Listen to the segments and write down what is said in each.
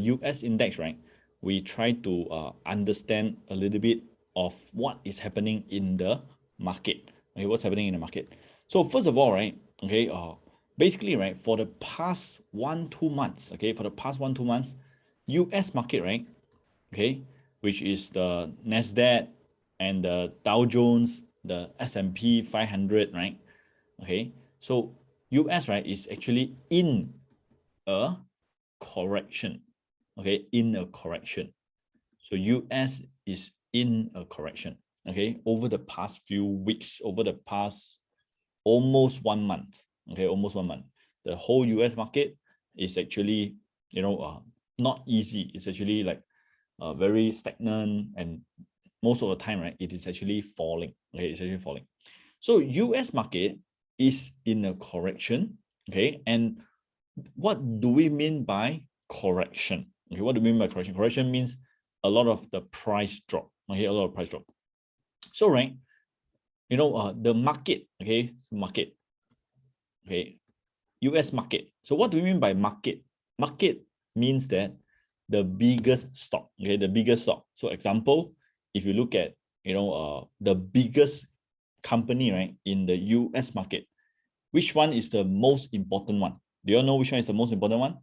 US index, right, we try to understand a little bit of what is happening in the market. Okay, what's happening in the market. So first of all, right, okay, basically, right, for the past 1-2 months, okay, for the past 1-2 months, US market, right, okay, which is the NASDAQ and the Dow Jones, the S&P 500, right, okay, so US, right, is actually in a correction, okay, in a correction. So US is in a correction, okay, over the past few weeks, over the past almost 1 month, okay, almost 1 month. The whole US market is actually, not easy. It's actually like very stagnant, and most of the time, right, it is actually falling, okay, it's actually falling. So US market is in a correction, okay, and what do we mean by correction? Okay, what do we mean by correction? Correction means a lot of the price drop. Okay, a lot of price drop. So, right, the market, okay, market, okay, US market. So what do we mean by market? Market means that the biggest stock, okay, the biggest stock. So example, if you look at, the biggest company, right, in the US market, which one is the most important one? Do you all know which one is the most important one?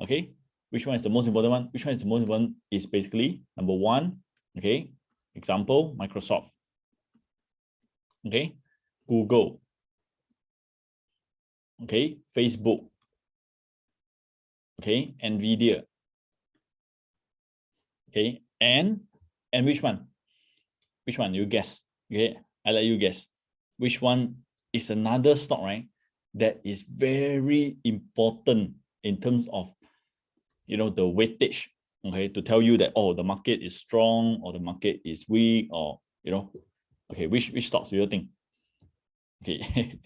Okay, which one is the most important one? Which one is the most important is basically number one, okay, example, Microsoft, okay, Google, okay, Facebook, okay, Nvidia, okay, and which one? Which one? You guess. Okay, I let you guess. Which one is another stock, right? That is very important in terms of, the weightage, okay, to tell you that, oh, the market is strong or the market is weak, or, okay, which stocks do you think? Okay,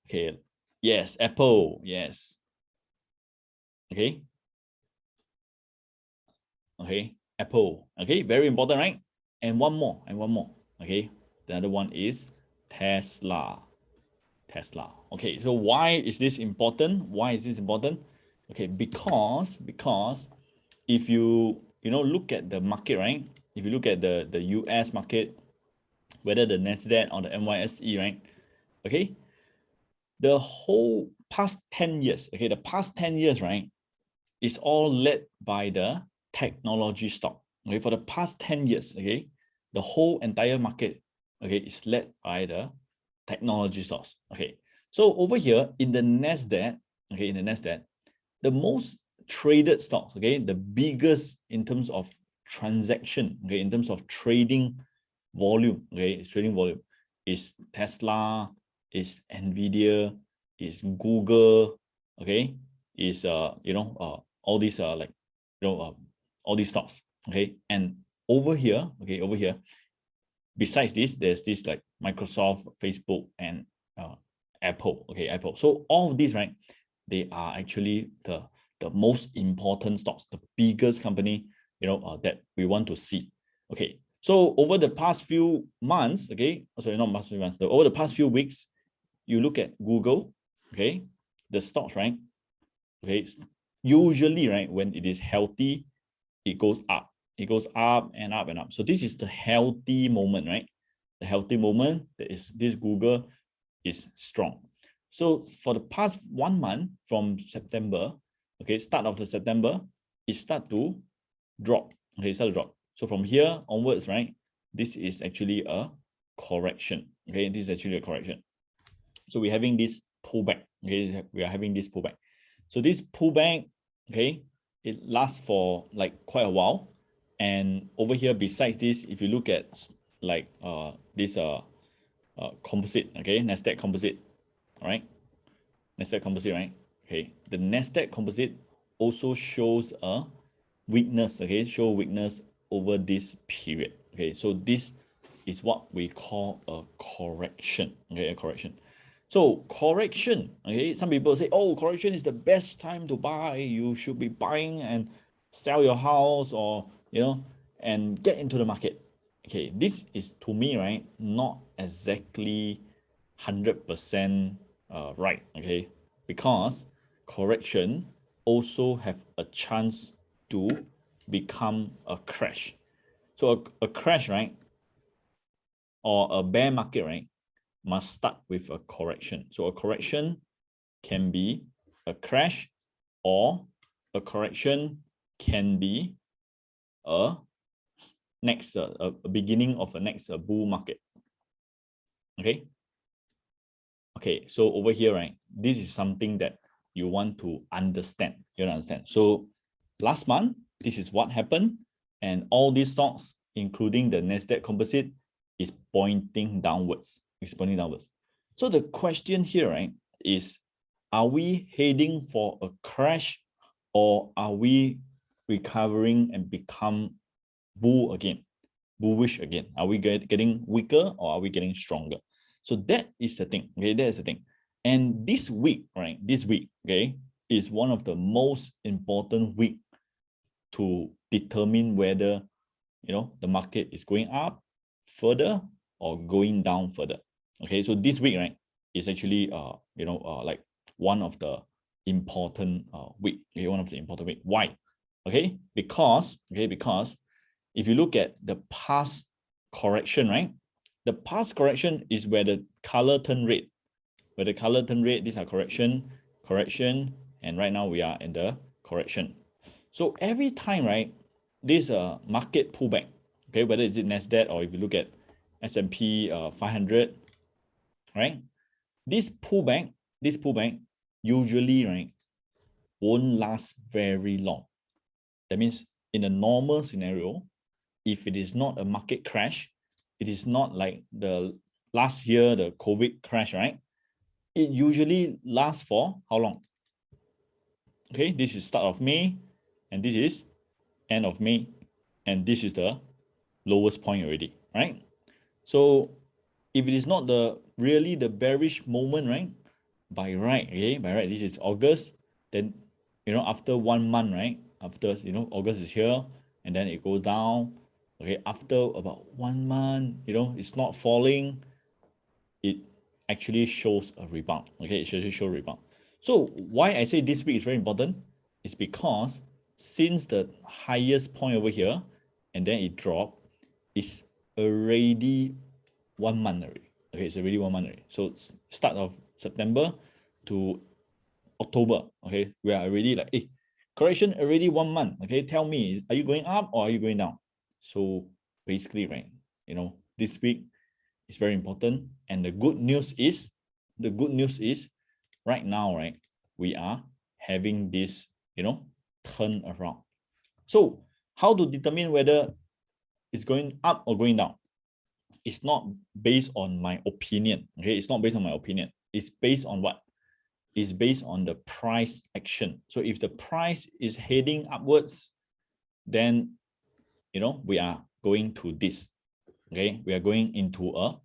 okay, yes, Apple, yes, okay, okay, Apple, okay, very important, right? And one more, okay, the other one is Tesla. Okay, so why is this important? Okay, because if you look at the market, right, if you look at the US market, whether the Nasdaq or the NYSE, right, okay, the whole past 10 years, okay, the past 10 years, right, is all led by the technology stock. Okay, for the past 10 years, okay, the whole entire market, okay, is led by the technology stocks. Okay, so over here in the Nasdaq, okay, the most traded stocks, okay, the biggest in terms of transaction, okay, in terms of trading volume, okay, trading volume is Tesla, is Nvidia, is Google, okay, is all these like all these stocks, okay, and over here, besides this, there's this like Microsoft, Facebook, and Apple, okay, Apple. So all of these, right, they are actually the most important stocks, the biggest company, that we want to see. Okay, so over the past few months, okay, sorry, not past few months, over the past few weeks, you look at Google, okay, the stocks, right, okay, usually, right, when it is healthy, it goes up. It goes up and up and up. So this is the healthy moment, right? The healthy moment that is this Google is strong. So for the past 1 month from September, okay, start of the September, it start to drop. Okay, start to drop. So from here onwards, right, this is actually a correction. Okay, this is actually a correction. So we're having this pullback. Okay, we are having this pullback. So this pullback, okay, it lasts for like quite a while. And over here, besides this, if you look at like this composite, okay, Nasdaq composite, all right, Nasdaq composite, right? Okay, the Nasdaq composite also shows a weakness, okay, show weakness over this period. Okay, so this is what we call a correction. Okay, a correction. So correction, okay, some people say, oh, correction is the best time to buy. You should be buying and sell your house, or and get into the market. Okay, this is, to me, right, not exactly 100% right. Okay, because correction also have a chance to become a crash. So a crash, right? Or a bear market, right, must start with a correction. So a correction can be a crash, or a correction can be a beginning of a next bull market. Okay. Okay, so over here, right, this is something that you want to understand. You understand. So last month, this is what happened, and all these stocks, including the Nasdaq Composite, is pointing downwards. It's pointing downwards. So the question here, right, is: are we heading for a crash, or are we recovering and become bullish again? Are we getting weaker, or are we getting stronger? So that is the thing. Okay, that is the thing. And this week, right, okay, is one of the most important week to determine whether, the market is going up further or going down further. Okay, so this week, right, is actually like one of the important week. Okay, one of the important week. Why? Okay, because if you look at the past correction, right, the past correction is where the color turn red. Where the color turn red, these are correction, and right now we are in the correction. So every time, right, this market pullback, okay, whether it's Nasdaq or if you look at S&P 500, right, this pullback usually, right, won't last very long. That means in a normal scenario, if it is not a market crash, it is not like the last year, the COVID crash, right? It usually lasts for how long? Okay, this is start of May, and this is end of May, and this is the lowest point already, right? So if it is not really the bearish moment, right? By right, this is August, then after 1 month, right? After August is here, and then it goes down. Okay, after about 1 month, it's not falling, it actually shows a rebound. Okay, it should show a rebound. So why I say this week is very important is because since the highest point over here, and then it dropped, it's already 1 month already. Okay, it's already 1 month already. So start of September to October, okay, we are already like, hey, correction already 1 month. Okay, tell me, are you going up or are you going down? So basically, right, this week is very important. And the good news is right now, right, we are having this, turn around. So how to determine whether it's going up or going down? It's not based on my opinion. Okay, it's not based on my opinion. It's based on what? It's based on the price action. So if the price is heading upwards, then we are going to this. Okay, we are going into a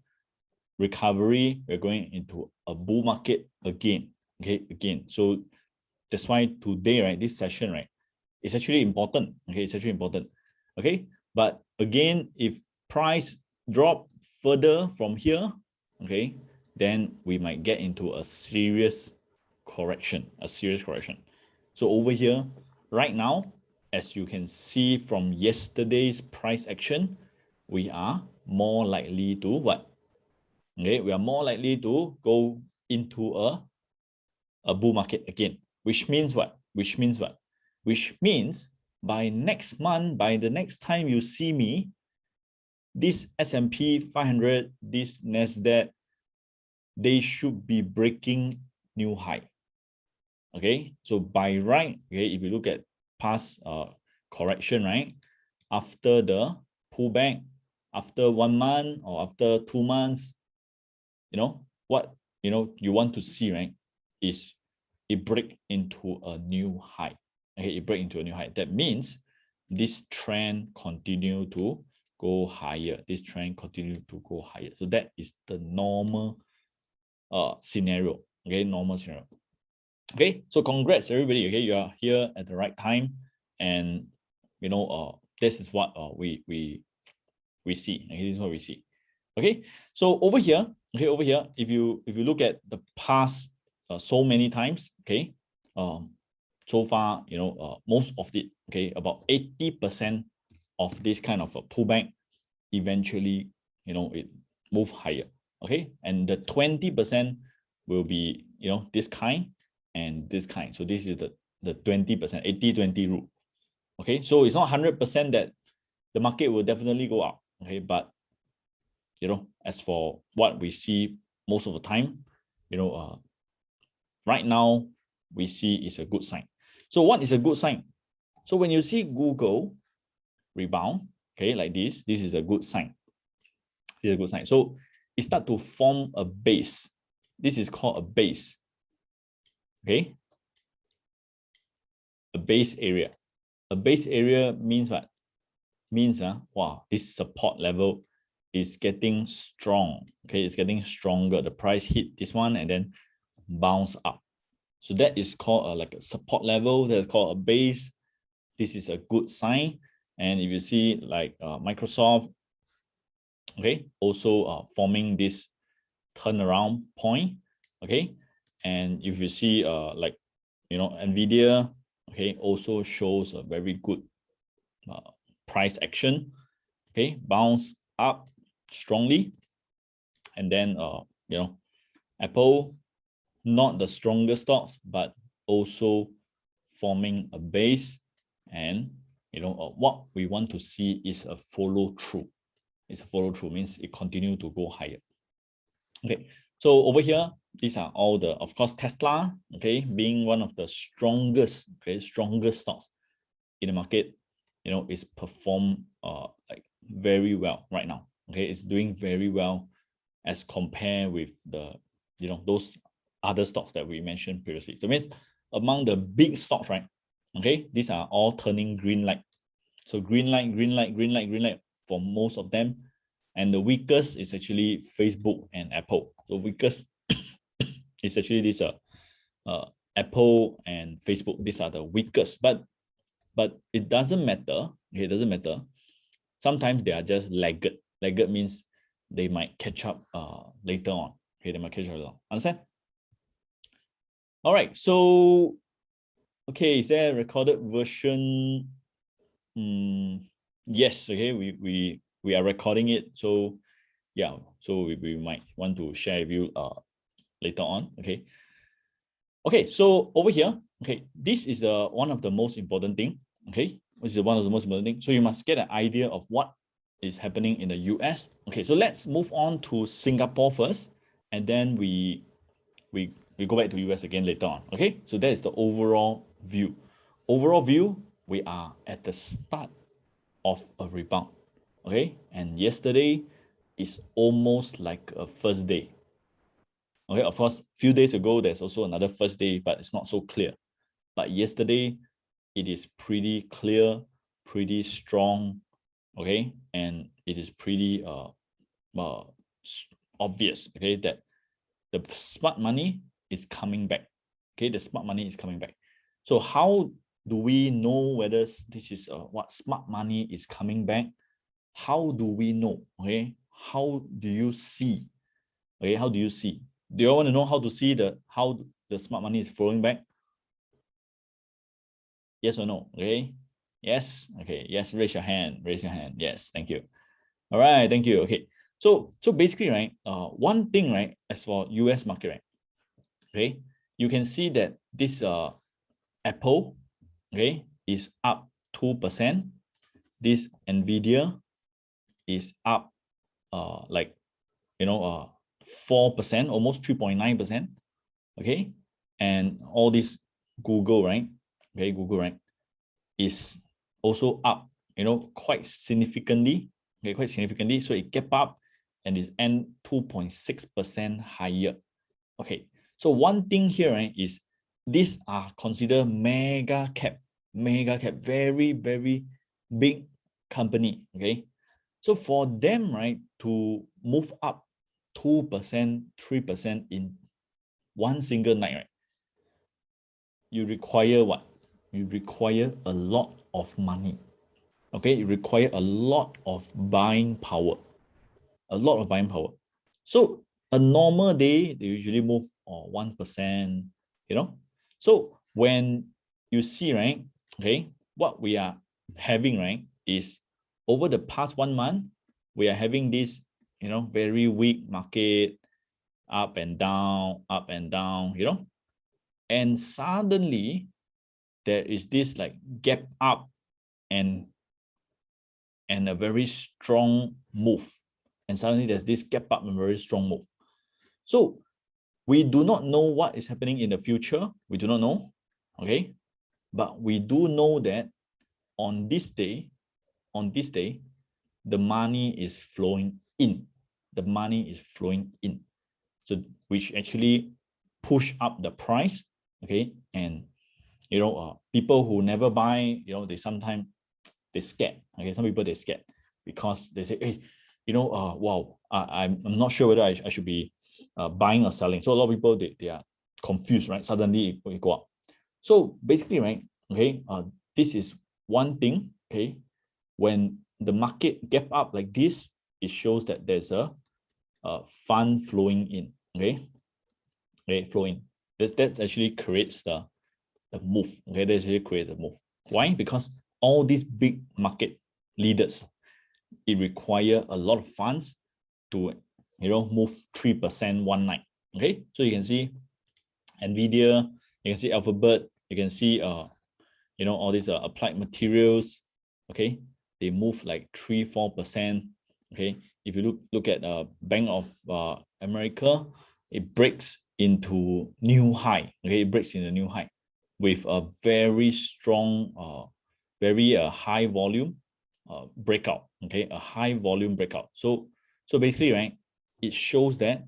recovery. We're going into a bull market again. Okay, again. So that's why today, right, this session, right, it's actually important. Okay, it's actually important. Okay, but again, if price drop further from here, okay, then we might get into a serious correction. So over here, right now, as you can see from yesterday's price action, we are more likely to what? Okay, we are more likely to go into a bull market again, which means what? Which means by next month, by the next time you see me, this S&P 500, this Nasdaq, they should be breaking new high. Okay, so by right, okay, if you look at past correction, right, after the pullback, after 1 month or after 2 months, what you want to see, right, is it break into a new high. Okay, it break into a new high. That means this trend continue to go higher. So that is the normal scenario. Okay, normal scenario. Okay, so congrats everybody. Okay, you are here at the right time, and this is what we see. Okay, this is what we see. Okay, so over here, if you look at the past so many times, okay, so far, most of it, okay, about 80% of this kind of a pullback eventually, it move higher, okay? And the 20% will be, this kind and this kind. So this is the 20%, 80-20 rule, okay? So it's not 100% that the market will definitely go up, okay? But, as for what we see most of the time, right now, we see is a good sign. So what is a good sign? So when you see Google rebound, okay, like this is a good sign. This is a good sign. So it start to form a base. This is called a base. Okay. A base area. A base area means what? Means wow, this support level is getting strong. Okay, it's getting stronger. The price hit this one and then bounce up. So that is called like a support level. That's called a base. This is a good sign. And if you see like Microsoft, okay, also forming this turnaround point, okay, and if you see like Nvidia, okay, also shows a very good price action, okay, bounce up strongly, and then Apple, not the strongest stocks, but also forming a base, and what we want to see is a follow through. It's a follow through, means it continue to go higher. Okay, so over here, these are all the, of course, Tesla, okay, being one of the strongest stocks in the market, is performed like very well right now. Okay, it's doing very well as compared with the those other stocks that we mentioned previously. So it means among the big stocks, right? Okay, these are all turning green light. So green light, green light, green light, green light for most of them. And the weakest is actually Facebook and Apple. So weakest is actually this Apple and Facebook. These are the weakest, but it doesn't matter. Okay, it doesn't matter. Sometimes they are just laggard. Laggard means they might catch up later on. Okay, they might catch up later on. Understand? All right. So, okay, is there a recorded version? Yes. Okay, we are recording it. So, yeah. So we might want to share with you later on. Okay. Okay. So over here, okay, this is one of the most important thing. Okay, this is one of the most important things. So you must get an idea of what is happening in the US. Okay, so let's move on to Singapore first, and then we go back to US again later on. Okay, so that is the overall view. Overall view, we are at the start of a rebound. Okay, and yesterday is almost like a first day. Okay, of course, few days ago there's also another first day, but it's not so clear. But yesterday, it is pretty clear, pretty strong, okay, and it is pretty obvious, okay, that the smart money is coming back. Okay, the smart money is coming back. So how do we know whether this is what smart money is coming back? How do we know? Okay, how do you see? Okay, how do you see? Do you want to know how to see how the smart money is flowing back? Yes or no? Okay. Yes. Okay. Yes. Raise your hand. Raise your hand. Yes. Thank you. All right. Thank you. Okay. So basically, right. One thing, right, as for US market, right. Okay. You can see that this Apple, okay, is up 2%. This Nvidia is up like 4%, almost 3.9%. Okay. And all this Google, right? Okay, Google, right, is also up, quite significantly. Okay, quite significantly. So it kept up and is 2.6% higher. Okay, so one thing here, right, is these are considered mega cap, very, very big company. Okay, so for them, right, to move up 2%, 3% in one single night, right, you require what? You require a lot of money. Okay, you require a lot of buying power. A lot of buying power. So a normal day, they usually move 1%, So when you see, right? Okay, what we are having, right, is over the past 1 month, we are having this, very weak market, up and down, and suddenly there is this like gap up and a very strong move. And suddenly there's this gap up and very strong move. So we do not know what is happening in the future. We do not know, okay? But we do know that on this day, the money is flowing in. The money is flowing in. So which actually push up the price, okay? And people who never buy, they sometimes they scared. Okay, some people they scared because they say, hey, wow, I'm not sure whether I should be buying or selling. So a lot of people they are confused, right? Suddenly it go up. So basically, right, okay, this is one thing, okay. When the market gap up like this, it shows that there's a fund flowing in, okay, flowing. That actually creates the move, okay, that actually creates the move. Why? Because all these big market leaders, it require a lot of funds to move 3% one night. Okay, so you can see Nvidia, you can see Alphabet, you can see all these Applied Materials. Okay, they move like 3-4%. Okay, if you look at Bank of America, it breaks into new high. Okay, it breaks into new high with a very strong very high volume breakout. Okay, a high volume breakout. So basically, right, it shows that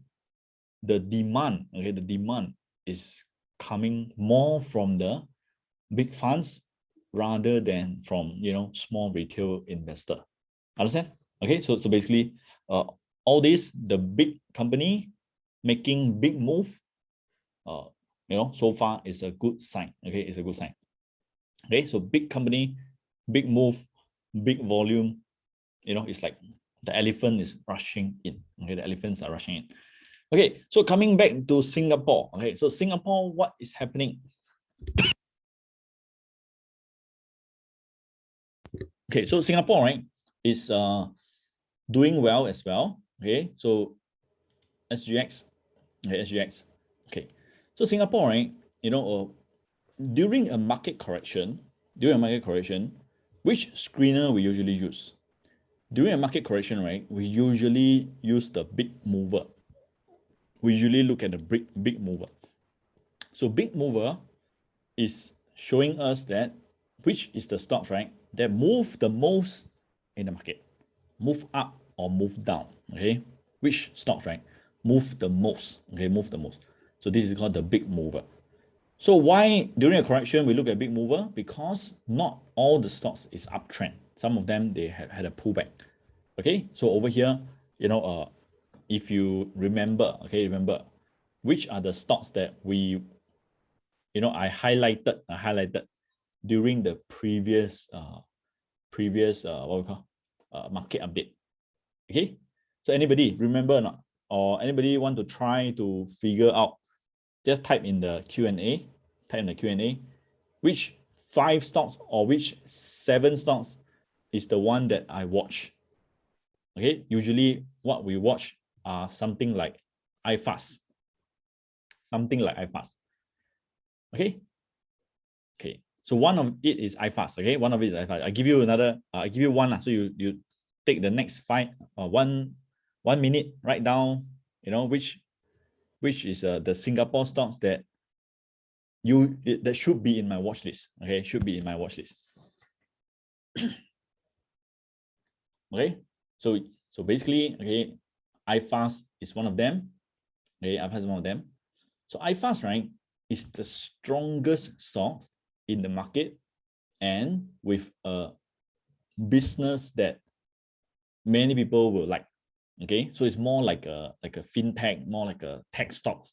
the demand, okay, the demand is coming more from the big funds rather than from small retail investor. Understand? Okay, so basically all this, the big company making big move, so far is a good sign. Okay, it's a good sign. Okay, so big company, big move, big volume, it's like the elephant is rushing in. Okay, the elephants are rushing in. Okay, so coming back to Singapore. Okay, so Singapore, what is happening? Okay, so Singapore, right, is doing well as well. Okay, so SGX, okay, SGX. Okay, so Singapore, right, during a market correction, which screener we usually use? During a market correction, right, we usually use the big mover. We usually look at the big mover. So big mover is showing us that which is the stocks, right, that move the most in the market, move up or move down. Okay, which stocks, right, move the most. Okay, move the most. So this is called the big mover. So why during a correction we look at big mover? Because not all the stocks is uptrend. Some of them they have had a pullback. Okay, so over here, if you remember, okay, which are the stocks that we, I highlighted during the previous what we call market update. Okay, so anybody remember or not, or anybody want to try to figure out? Just type in the Q&A. Which 5 stocks or which 7 stocks is the one that I watch? Okay, usually what we watch are something like iFast. Okay. So one of it is iFast. Okay, one of it is iFast. I give you another. I give you one. So you take the next 1 minute. Write down. Which is the Singapore stocks that that should be in my watch list. Okay, should be in my watch list. Okay, so basically, okay, iFast is one of them. Okay, iFast is one of them. So iFast, right, is the strongest stock in the market, and with a business that many people will like. Okay, so it's more like a fintech, more like a tech stock.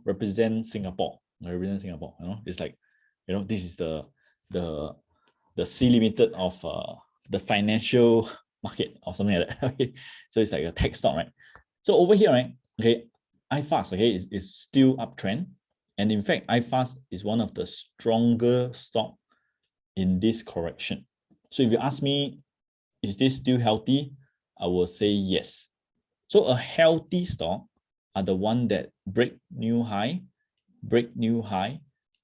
Represent Singapore. It's like, this is the C limited of the financial market or something like that. Okay, so it's like a tech stock, right? So over here, right, okay, iFast, okay, is still uptrend. And in fact, iFast is one of the stronger stock in this correction. So if you ask me, is this still healthy? I will say yes. So a healthy stock are the one that break new high, break new high,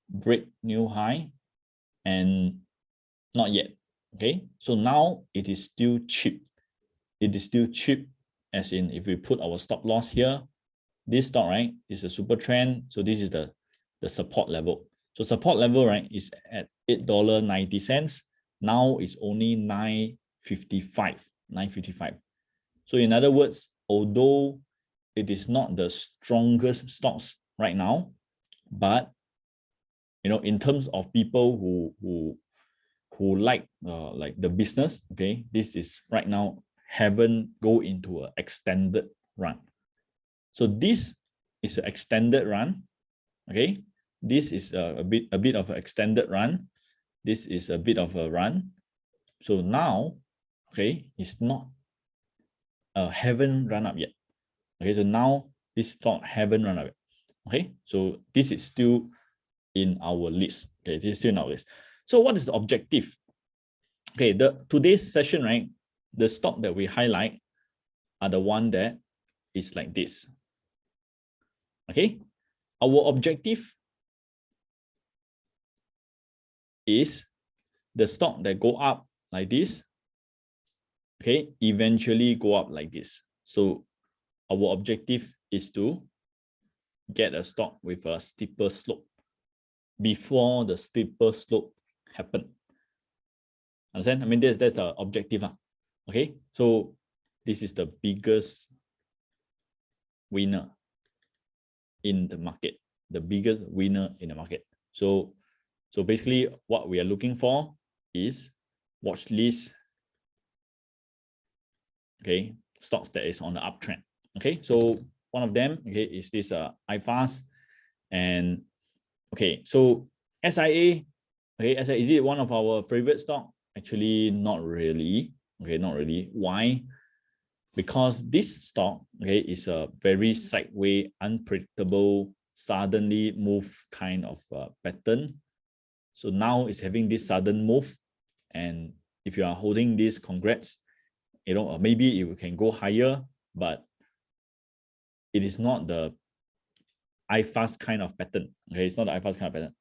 break new high, and not yet. Okay, so now it is still cheap. It is still cheap, as in if we put our stop loss here, this stock, right, is a super trend. So this is the support level. So support level, right, is at $8.90. Now it's only $9.55. So in other words, although it is not the strongest stocks right now, but in terms of people who like the business, okay, this is right now haven't go into an extended run. So this is an extended run, okay. This is a bit of an extended run. This is a bit of a run. So now, okay, it's not haven't run up yet. Okay, so now this stock haven't run up yet. Okay, so this is still in our list. Okay, this is still in our list. So what is the objective? Okay, today's session, right? The stock that we highlight are the one that is like this. Okay, our objective is the stock that go up like this, okay, eventually go up like this. So our objective is to get a stock with a steeper slope before the steeper slope happen. Understand? I mean, that's the objective. Okay, so this is the biggest winner in the market, the biggest winner in the market. So basically what we are looking for is watch list, okay, stocks that is on the uptrend. Okay, so one of them, okay, is this iFast. And okay, so SIA, okay, SIA, is it one of our favorite stock? Actually, not really. Okay, not really. Why? Because this stock, okay, is a very sideways, unpredictable, suddenly move kind of pattern. So now it's having this sudden move, and if you are holding this, congrats. Maybe it can go higher, but it is not the iFast kind of pattern. Okay, it's not the iFast kind of pattern.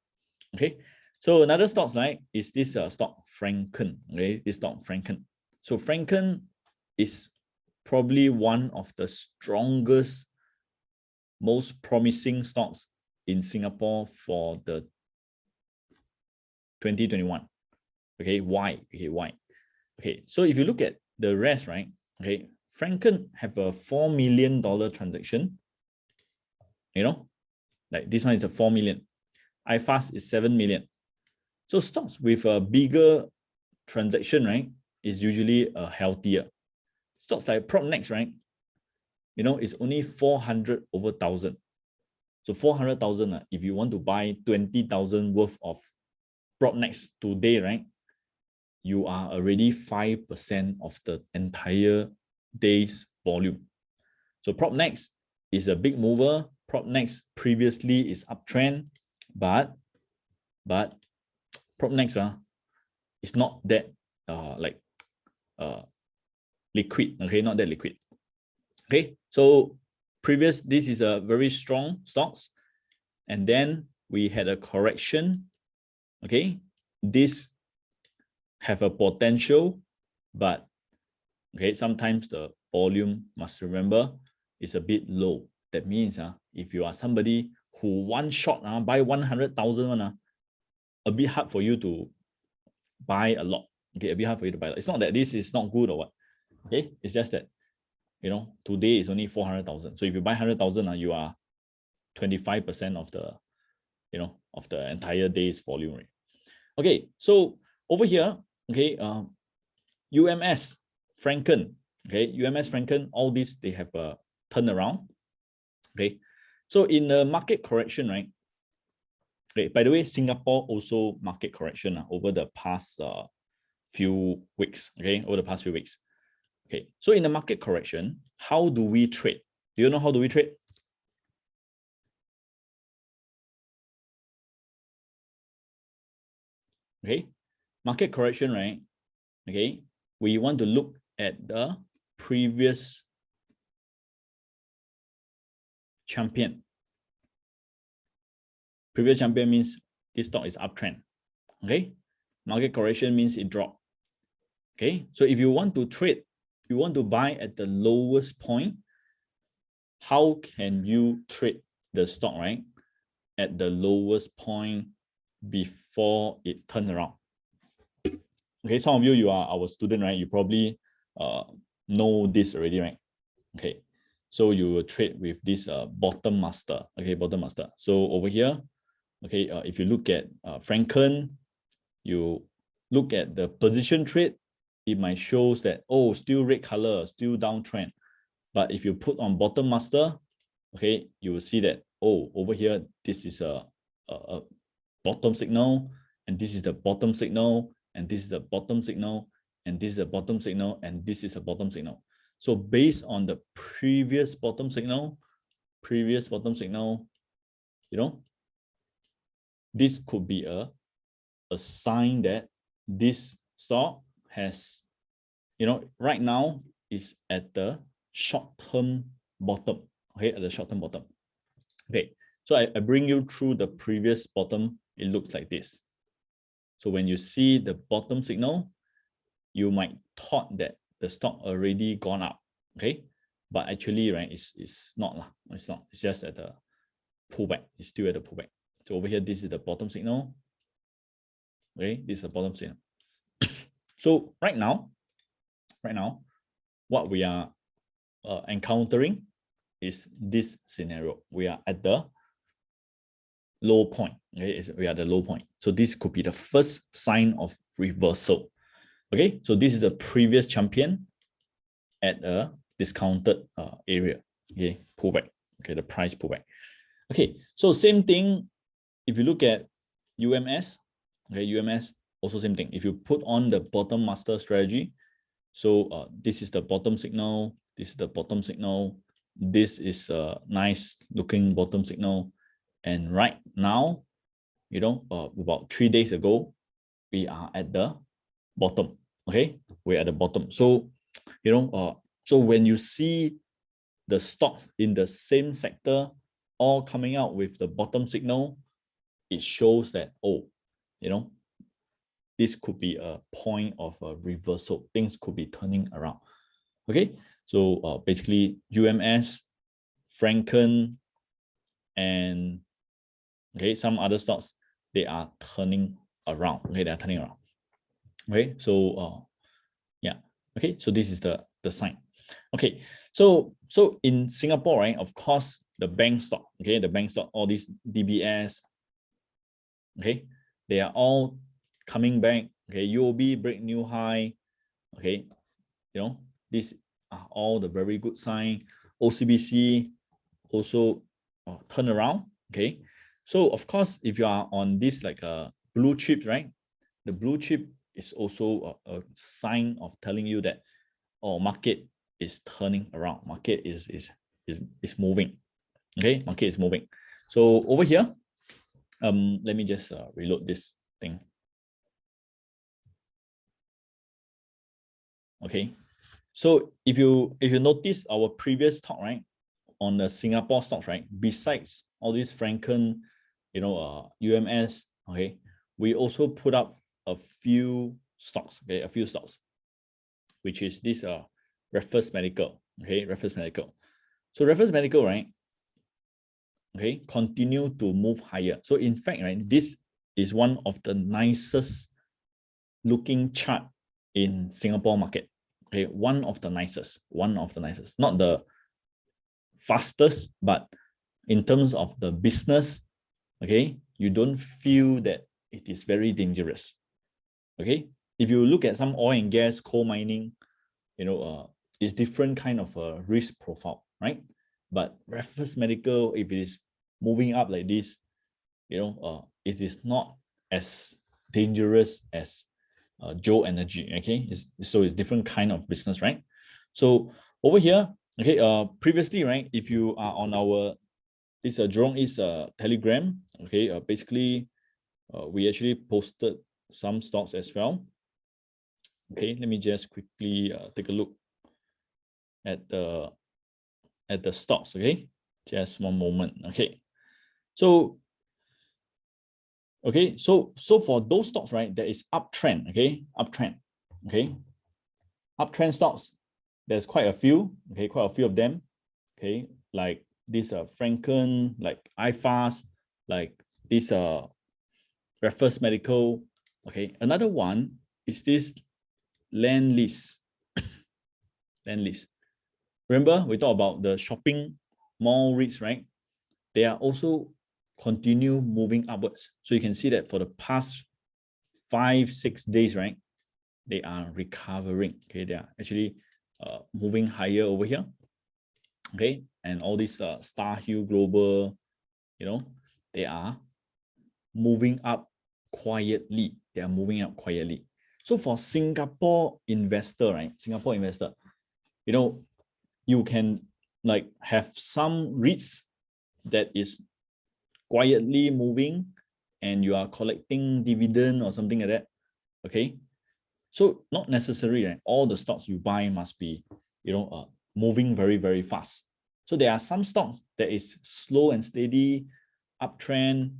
Okay, so another stock, right, is this stock Franken. Okay, this stock Franken. So Franken is probably one of the strongest, most promising stocks in Singapore for the 2021. Okay, why? Okay, why? Okay, so if you look at the rest, right? Okay, Franken have a $4 million transaction. Like this one is a 4 million. iFast is 7 million. So stocks with a bigger transaction, right, is usually a healthier. Stocks like Propnex, right? It's only 400 over 1,000. So 400,000, if you want to buy 20,000 worth of Propnex today, right, you are already 5% of the entire day's volume. So Propnex is a big mover. Propnex previously is uptrend, but Propnex is not that liquid. Okay, not that liquid. Okay, so this is a very strong stocks, and then we had a correction. Okay, this have a potential, but okay, sometimes the volume, must remember, is a bit low. That means if you are somebody who one shot buy 100,000 a bit hard for you to buy a lot. Okay, a bit hard for you to buy a lot. It's not that this is not good or what. Okay, it's just that today is only 400,000. So if you buy 100,000, you are 25% of the of the entire day's volume rate. Okay, so over here, okay, UMS Franken, okay, UMS Franken, all these they have a turnaround. Okay, so in the market correction, right? Okay, by the way, Singapore also market correction over the past few weeks. Okay, over the past few weeks. Okay, so in the market correction, how do we trade? Do you know how do we trade? Okay, market correction, right? Okay, we want to look at the previous champion. Previous champion means this stock is uptrend. Okay, market correction means it dropped. Okay, so if you want to trade, you want to buy at the lowest point, how can you trade the stock, right? At the lowest point before it turned around. Okay, some of you are our student, right? You probably know this already, right? Okay, so you will trade with this bottom master. Okay, bottom master. So over here, okay, if you look at Franken, you look at the position trade, it might shows that, oh, still red color, still downtrend. But if you put on bottom master, okay, you will see that, oh, over here, this is a bottom signal, and this is the bottom signal, and this is the bottom signal, and this is a bottom signal, and this is a bottom signal. So based on the previous bottom signal, you know, this could be a sign that this stock has, you know, right now is at the short-term bottom. Okay, at the short-term bottom. Okay, so I bring you through the previous bottom. It looks like this. So when you see the bottom signal, you might thought that the stock already gone up. Okay, but actually, right, it's not lah. It's not. It's just at the pullback. It's still at the pullback. So over here, this is the bottom signal. Okay, this is the bottom signal. So right now, what we are encountering is this scenario. We are at the low point. Okay, we are at the low point. So this could be the first sign of reversal. Okay, so this is the previous champion at a discounted area. Okay, pullback. Okay, the price pullback. Okay, so same thing. If you look at UMS, okay, UMS also same thing. If you put on the bottom master strategy, so this is the bottom signal. This is the bottom signal. This is a nice looking bottom signal. And right now, you know, about 3 days ago, we are at the bottom. Okay, we're at the bottom. So, you know, so when you see the stocks in the same sector all coming out with the bottom signal, it shows that, oh, you know, this could be a point of a reversal. Things could be turning around. Okay, so basically UMS, Franken, and okay, some other stocks, they are turning around. Okay, they are turning around. Okay, so yeah. Okay, so this is the sign. Okay, so in Singapore, right, of course, the bank stock, okay, the bank stock, all these DBS, okay, they are all coming back. Okay, UOB break new high. Okay, you know, these are all the very good sign. OCBC also turn around. Okay, so of course, if you are on this like a blue chip, right, the blue chip is also a sign of telling you that, oh, market is turning around. Market is moving. Okay, market is moving. So over here, let me just reload this thing. Okay, so if you notice our previous talk, right, on the Singapore stocks, right, besides all these Franken, you know, UMS, okay, we also put up a few stocks, okay, a few stocks, which is this Raffles Medical, okay, Raffles Medical. So Raffles Medical, right, okay, continue to move higher. So in fact, right, this is one of the nicest looking chart in Singapore market. Okay, one of the nicest, not the fastest, but in terms of the business, okay, you don't feel that it is very dangerous. Okay, if you look at some oil and gas, coal mining, you know, it's different kind of a risk profile, right? But Raffles Medical, if it is moving up like this, you know, it is not as dangerous as Joe Energy. Okay, so it's different kind of business, right? So over here, okay, previously, right, if you are on our this Jurong East Telegram, okay, basically we actually posted some stocks as well. Okay, let me just quickly take a look at the stocks. Okay, just one moment. Okay, so for those stocks, right, there is uptrend. Okay, uptrend. Okay, uptrend stocks. There's quite a few. Okay, quite a few of them. Okay, like this Franken, like iFast, like this Raffles Medical. Okay, another one is this Lendlease. Lendlease. Remember, we talked about the shopping mall REITs, right? They are also continue moving upwards. So you can see that for the past 5-6 days, right? They are recovering. Okay, they are actually moving higher over here. Okay, and all these Star Hill Global, you know, they are moving up quietly. They are moving up quietly. So for Singapore investor, right? Singapore investor, you know, you can like have some REITs that is quietly moving and you are collecting dividend or something like that. Okay. So not necessary, right? All the stocks you buy must be, you know, moving very, very fast. So there are some stocks that is slow and steady, uptrend,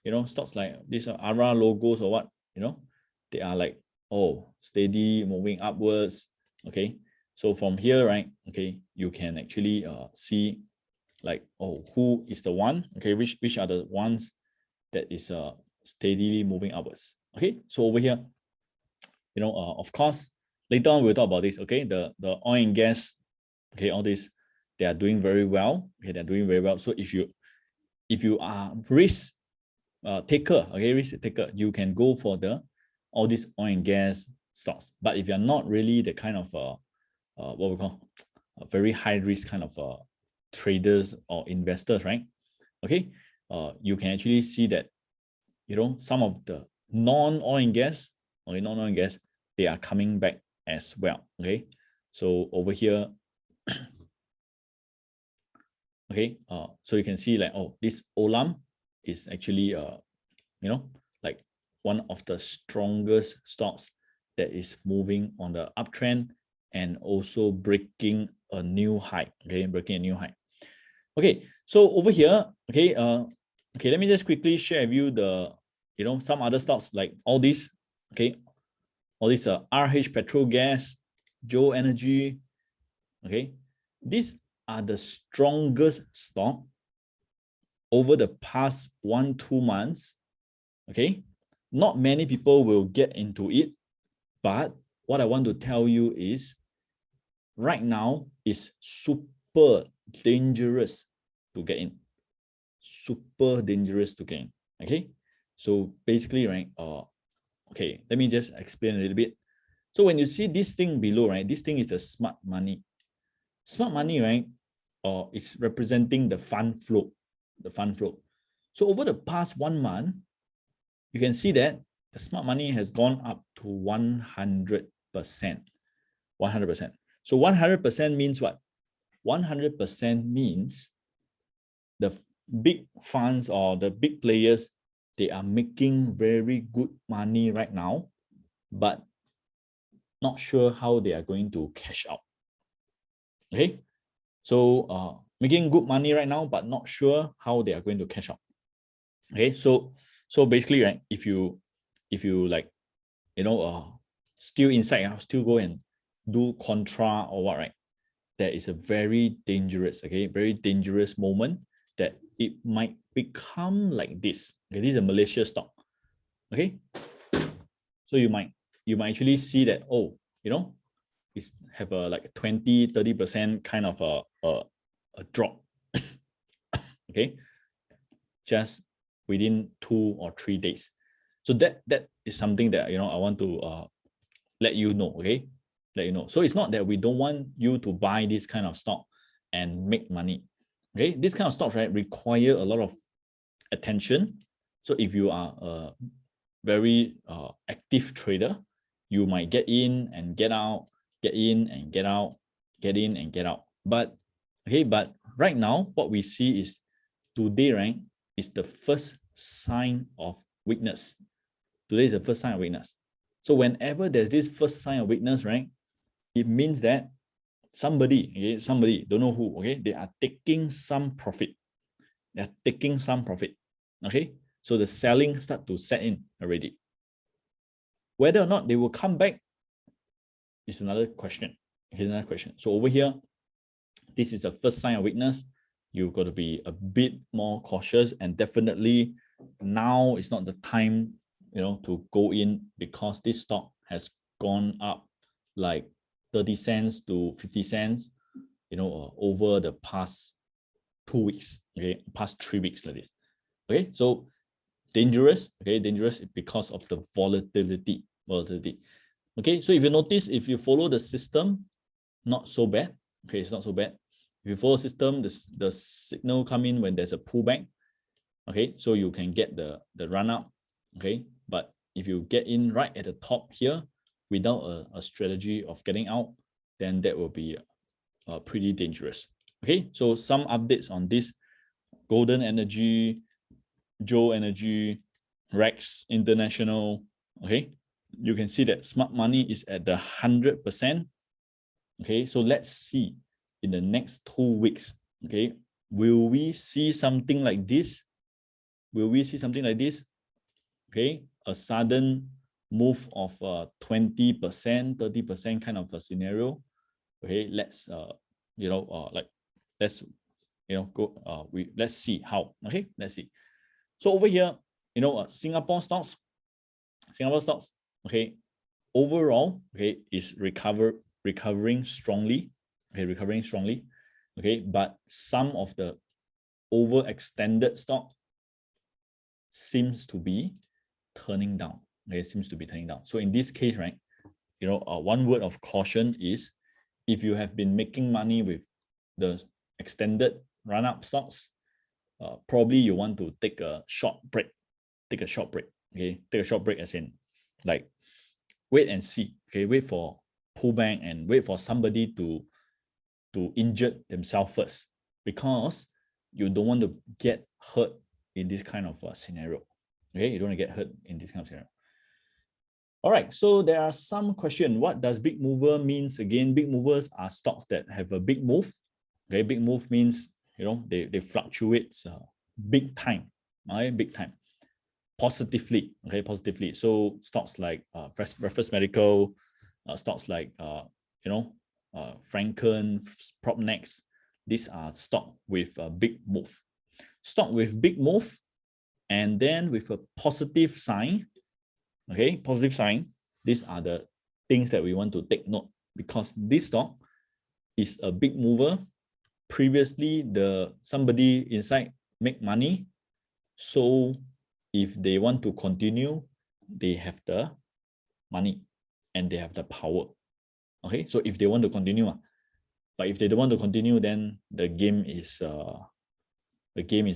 you know, stocks like these are ARA logos or what, you know, they are like, oh, steady, moving upwards. Okay. So from here, right, okay, you can actually see like, oh, who is the one, okay, which are the ones that is steadily moving upwards. Okay, so over here, you know, of course, later on we'll talk about this. Okay, the oil and gas, okay, all this, they are doing very well. Okay, they're doing very well. So if you are risk taker, okay, risk taker, you can go for the all these oil and gas stocks. But if you're not really the kind of what we call a very high risk kind of traders or investors, right? Okay, you can actually see that, you know, some of the non-oil and gas, okay, non-oil and gas, they are coming back as well. Okay, so over here, okay, so you can see like, oh, this Olam is actually you know, like one of the strongest stocks that is moving on the uptrend and also breaking a new high. Okay, breaking a new high. Okay, so over here, okay, okay, let me just quickly share with you the, you know, some other stocks like all these, okay, all these RH Petrogas, Joe Energy, okay, these are the strongest stock over the past 1-2 months. Okay, not many people will get into it, but what I want to tell you is right now is super dangerous to get in. Super dangerous to get in. Okay, so basically, right, okay, let me just explain a little bit. So when you see this thing below, right, this thing is the smart money. Smart money, right, is representing the fund flow, the fund flow. So over the past 1 month, you can see that the smart money has gone up to 100%. 100%. So 100% means what? 100% means the big funds or the big players, they are making very good money right now, but not sure how they are going to cash out. Okay, so making good money right now, but not sure how they are going to cash out. Okay, so basically, right, if you like, you know, still inside, still go and do contra or what, right? That is a very dangerous, okay, very dangerous moment that it might become like this. Okay, this is a Malaysia stock. Okay, so you might actually see that, oh, you know, it's have a like 20-30% kind of a drop. Okay, just within 2 or 3 days. So that is something that, you know, I want to let you know. Okay, let you know. So it's not that we don't want you to buy this kind of stock and make money. Okay, this kind of stocks, right, require a lot of attention. So if you are a very active trader, you might get in and get out, get in and get out, get in and get out. But okay, but right now what we see is today, right, is the first sign of weakness. Today is the first sign of weakness. So whenever there's this first sign of weakness, right, it means that somebody, okay, somebody, don't know who, okay, they are taking some profit. They're taking some profit, okay? So the selling start to set in already. Whether or not they will come back is another question. Here's another question. So over here, this is the first sign of weakness. You've got to be a bit more cautious, and definitely now is not the time, to go in, because this stock has gone up like 30 cents to 50 cents, over the past 2 weeks, okay, past 3 weeks like this. Okay, so dangerous, okay, dangerous because of the volatility. Okay, so if you notice, if you follow the system, not so bad. Okay, it's not so bad. If you follow the system, the signal come in when there's a pullback. Okay, so you can get the run up. Okay, but if you get in right at the top here without a strategy of getting out, then that will be pretty dangerous. Okay, so some updates on this: Golden Energy, Joe Energy, Rex International. Okay, you can see that smart money is at the 100%. Okay, so let's see in the next 2 weeks. Okay, will we see something like this? Will we see something like this? Okay, a sudden move of 20%, 30% kind of a scenario. Okay, let's let's see how. Okay, let's see. So over here, Singapore stocks, okay, overall, okay, is recovering strongly. Okay, recovering strongly. Okay, but some of the overextended stock seems to be turning down. Okay, seems to be turning down. So in this case, right, one word of caution is, if you have been making money with the extended run-up stocks, probably you want to take a short break. Okay, take a short break, as in, like, wait and see. Okay, wait for pullback and wait for somebody to injure themselves first, because you don't want to get hurt in this kind of scenario. Okay, you don't want to get hurt in this kind of scenario. All right, so there are some questions. What does big mover means? Again, big movers are stocks that have a big move. Okay, big move means, they fluctuate big time. Right, big time. Positively. Okay, positively. So stocks like Raffles Medical, stocks like Franken, Propnex, these are stock with a big move. Stock with big move, and then with a positive sign. Okay, positive sign. These are the things that we want to take note, because this stock is a big mover. Previously, somebody inside make money, so if they want to continue, they have the money and they have the power. Okay, so if they want to continue, but if they don't want to continue, then the game is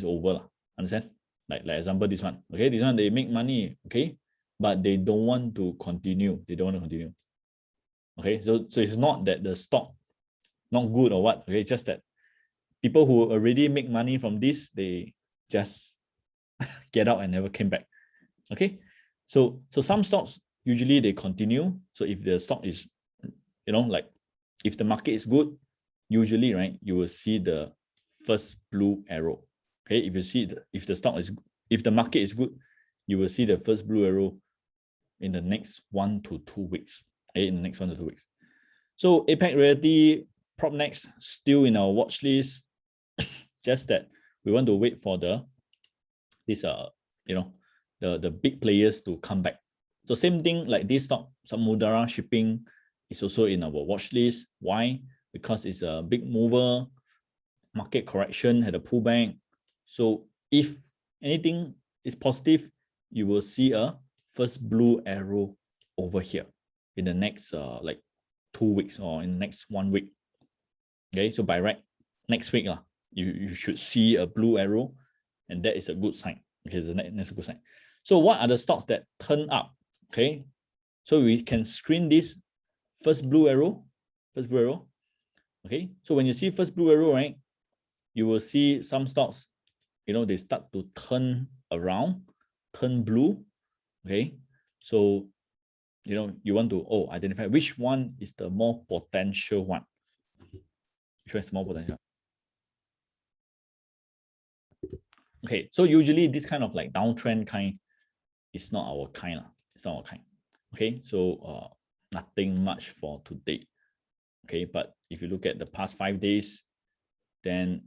over. Understand? Like example, this one. Okay, this one, they make money, okay, but they don't want to continue. Okay, so it's not that the stock not good or what. Okay, just that people who already make money from this, they just get out and never came back. Okay, so some stocks, usually they continue. So if the stock is, like, if the market is good, usually, right, you will see the first blue arrow. Okay, if the market is good, you will see the first blue arrow in the next 1 to 2 weeks. Okay, in the next 1 to 2 weeks. So Apex Reality, Propnex, still in our watch list. Just that we want to wait for the big players to come back. So same thing like this stock, Samudara Shipping, is also in our watch list. Why? Because it's a big mover, market correction, had a pullback. So if anything is positive, you will see a first blue arrow over here in the next 2 weeks or in the next 1 week. Okay, so by right, next week you should see a blue arrow, and that is a good sign. Okay, that's a good sign. So what are the stocks that turn up? Okay, so we can screen this first blue arrow. Okay, so when you see first blue arrow, right, you will see some stocks, they start to turn around, turn blue. Okay, So, you want to identify which one is the more potential one. Which one is the more potential? Okay, so usually this kind of like downtrend kind is not our kind. It's not our kind. Okay, so nothing much for today. Okay, but if you look at the past 5 days, then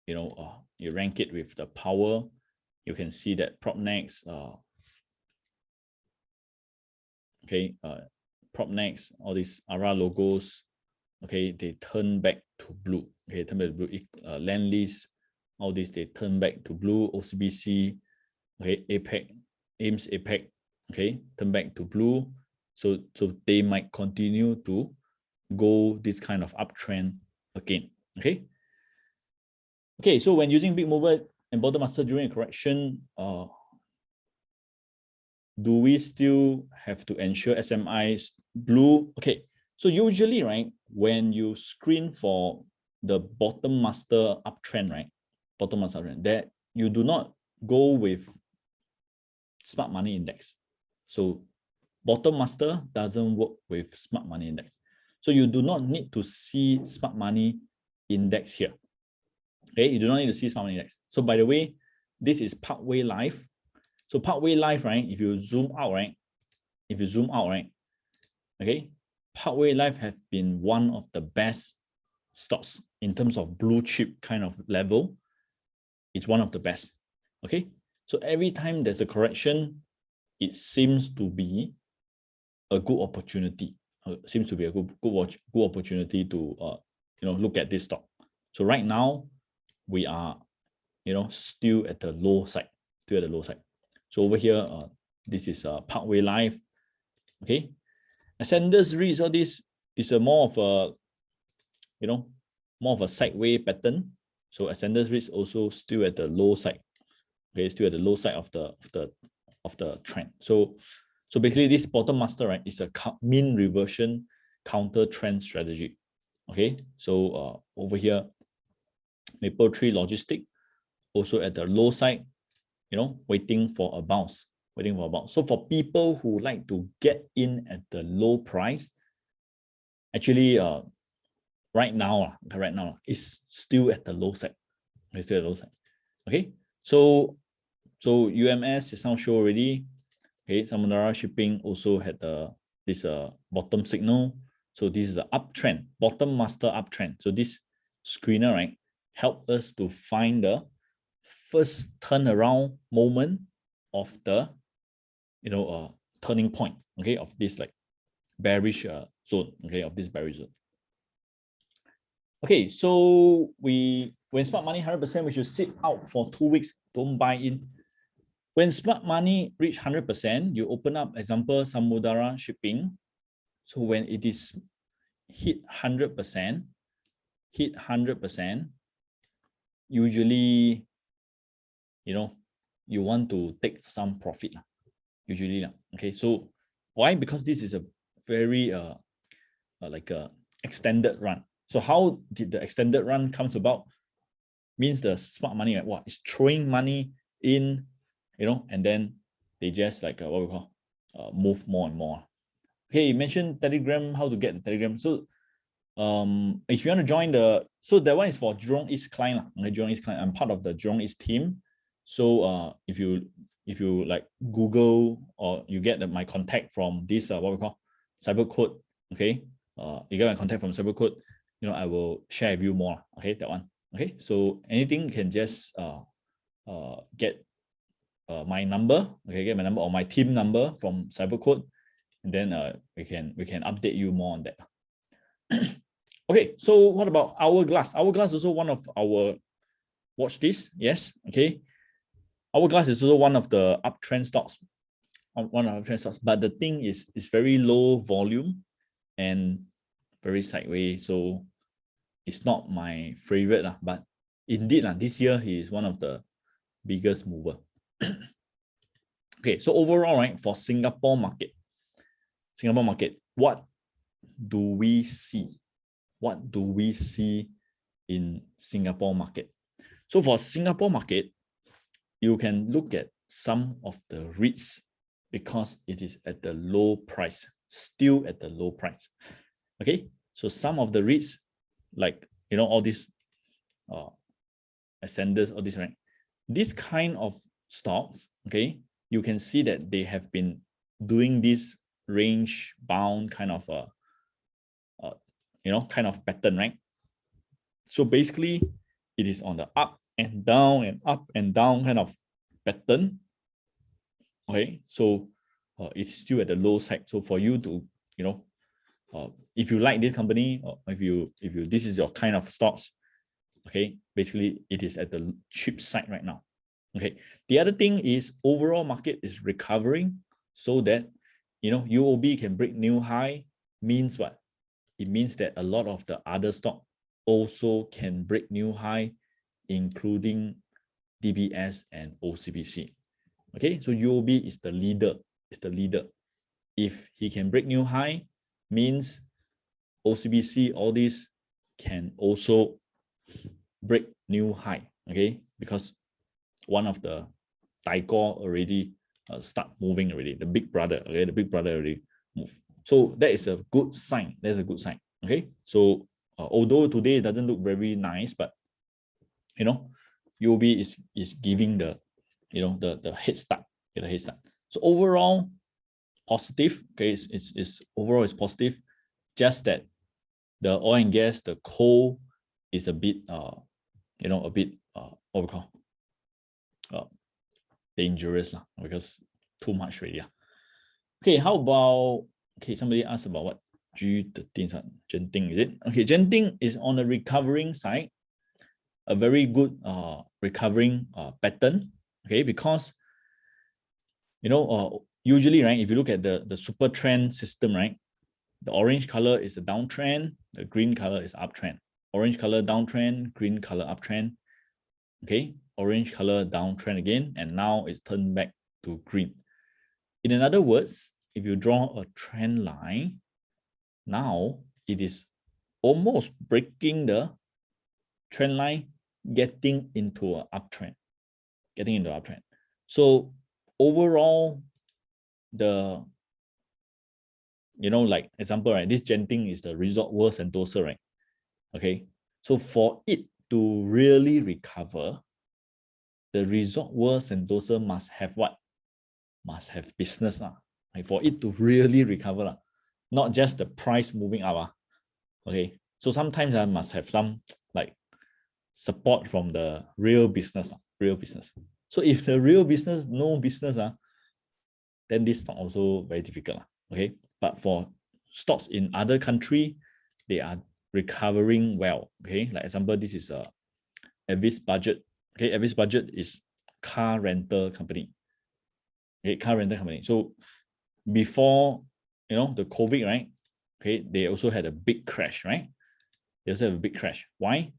you rank it with the power, you can see that Propnex, Propnex, all these ARA logos, okay, they turn back to blue. Okay, turn back to blue. Lendlease, all these they turn back to blue. OCBC, okay, APAC, AIMS APAC, okay, turn back to blue. So they might continue to go this kind of uptrend again. Okay. Okay, so when using big mover and bottom master during a correction, do we still have to ensure SMI's blue? Okay, so usually, right, when you screen for the bottom master uptrend, right, bottom master uptrend, that you do not go with smart money index. So bottom master doesn't work with smart money index. So you do not need to see smart money index here. Okay, you do not need to see smart money index. So by the way, this is Parkway Live. So Parkway Live, right? If you zoom out, right? Okay, Parkway Live have been one of the best stocks in terms of blue chip kind of level. It's one of the best. Okay, so every time there's a correction, it seems to be a good opportunity. Seems to be a good opportunity to look at this stock. So right now, we are still at the low side. So over here, this is Parkway Live. Okay, Ascendas REITs, all this is a more of a sideways pattern. So Ascendas REITs also still at the low side. Okay, still at the low side of the trend. So basically, this bottom master, right, is a mean reversion counter trend strategy. Okay, so over here, Mapletree Logistics also at the low side, waiting for a bounce. So for people who like to get in at the low price, actually, right now, it's still at the low side. It's still at the low side. Okay, so UMS is now show already. Okay, Samudara Shipping also had this bottom signal. So this is the uptrend, bottom master uptrend. So this screener, right, help us to find the first turnaround moment of the turning point, okay, of this like bearish zone, okay, of this bearish zone. Okay, so when smart money 100%, we should sit out for 2 weeks, don't buy in. When smart money reach 100%, you open up, example, Samudara Shipping. So when it is hit 100%, usually, you want to take some profit, usually. Okay, so why? Because this is a very like a extended run. So how did the extended run comes about? Means the smart money, right, what is throwing money in, and then they just like what we call move more and more. Okay, you mentioned Telegram, how to get the Telegram. So if you want to join so that one is for Jurong East client. Okay, Jurong East client. I'm part of the Jurong East team. So if you like Google, or you get my contact from this what we call Cybercode. Okay, you get my contact from Cybercode. I will share with you more. Okay, that one. Okay, so anything you can just get my number. Okay, get my number or my team number from Cybercode, and then we can update you more on that. Okay, so what about Hourglass? Hourglass is also one of our, watch this. Yes, okay. Hourglass is also one of the uptrend stocks. But the thing is, it's very low volume and very sideways. So it's not my favorite, but indeed, this year he is one of the biggest mover. Okay, so overall, right, for Singapore market, what do we see? What do we see in Singapore market? So for Singapore market, you can look at some of the REITs because it is at the low price, still at the low price. Okay, so some of the REITs, like all these Ascenders, all this, right? This kind of stocks, okay, you can see that they have been doing this range bound kind of kind of pattern, right? So basically, it is on the up and down and up and down kind of pattern. Okay, so it's still at the low side. So for you to, if you like this company, or if you this is your kind of stocks, okay, basically it is at the cheap side right now. Okay, the other thing is overall market is recovering, so that UOB can break new high. Means what? It means that a lot of the other stock also can break new high, including DBS and OCBC. Okay, so UOB is the leader. If he can break new high, means OCBC, all these can also break new high. Okay, because one of the Daigor already start moving already. The big brother, okay, the big brother already move. So that is a good sign. That's a good sign. Okay, so although today it doesn't look very nice, but UOB is giving the the head start. The head start. So overall positive. Okay, it's overall is positive. Just that the oil and gas, the coal is a bit a bit what we call dangerous lah, because too much already. Okay, how about somebody asked about what G13 Genting, is it? Okay, Genting is on a recovering side, a very good recovering pattern. Okay, because usually, right, if you look at the super trend system, right, the orange color is a downtrend, the green color is uptrend. Orange color downtrend, green color uptrend. Okay, orange color downtrend again, and now it's turned back to green. In other words, if you draw a trend line, now it is almost breaking the trend line, getting into an uptrend. So overall, the like example, right, this Genting is the Resort World Sentosa, right? Okay, so for it to really recover, the Resort World Sentosa must have what? Must have business lah. Like for it to really recover, not just the price moving up. Okay, so sometimes I must have some like support from the real business. So if the real business no business, then this stock also very difficult. Okay, but for stocks in other country, they are recovering well. Okay, like example, this is Avis Budget. Okay, Avis Budget is car rental company. Okay, car rental company. So before the COVID, right? Okay, they also had a big crash, right? They also have a big crash. Why?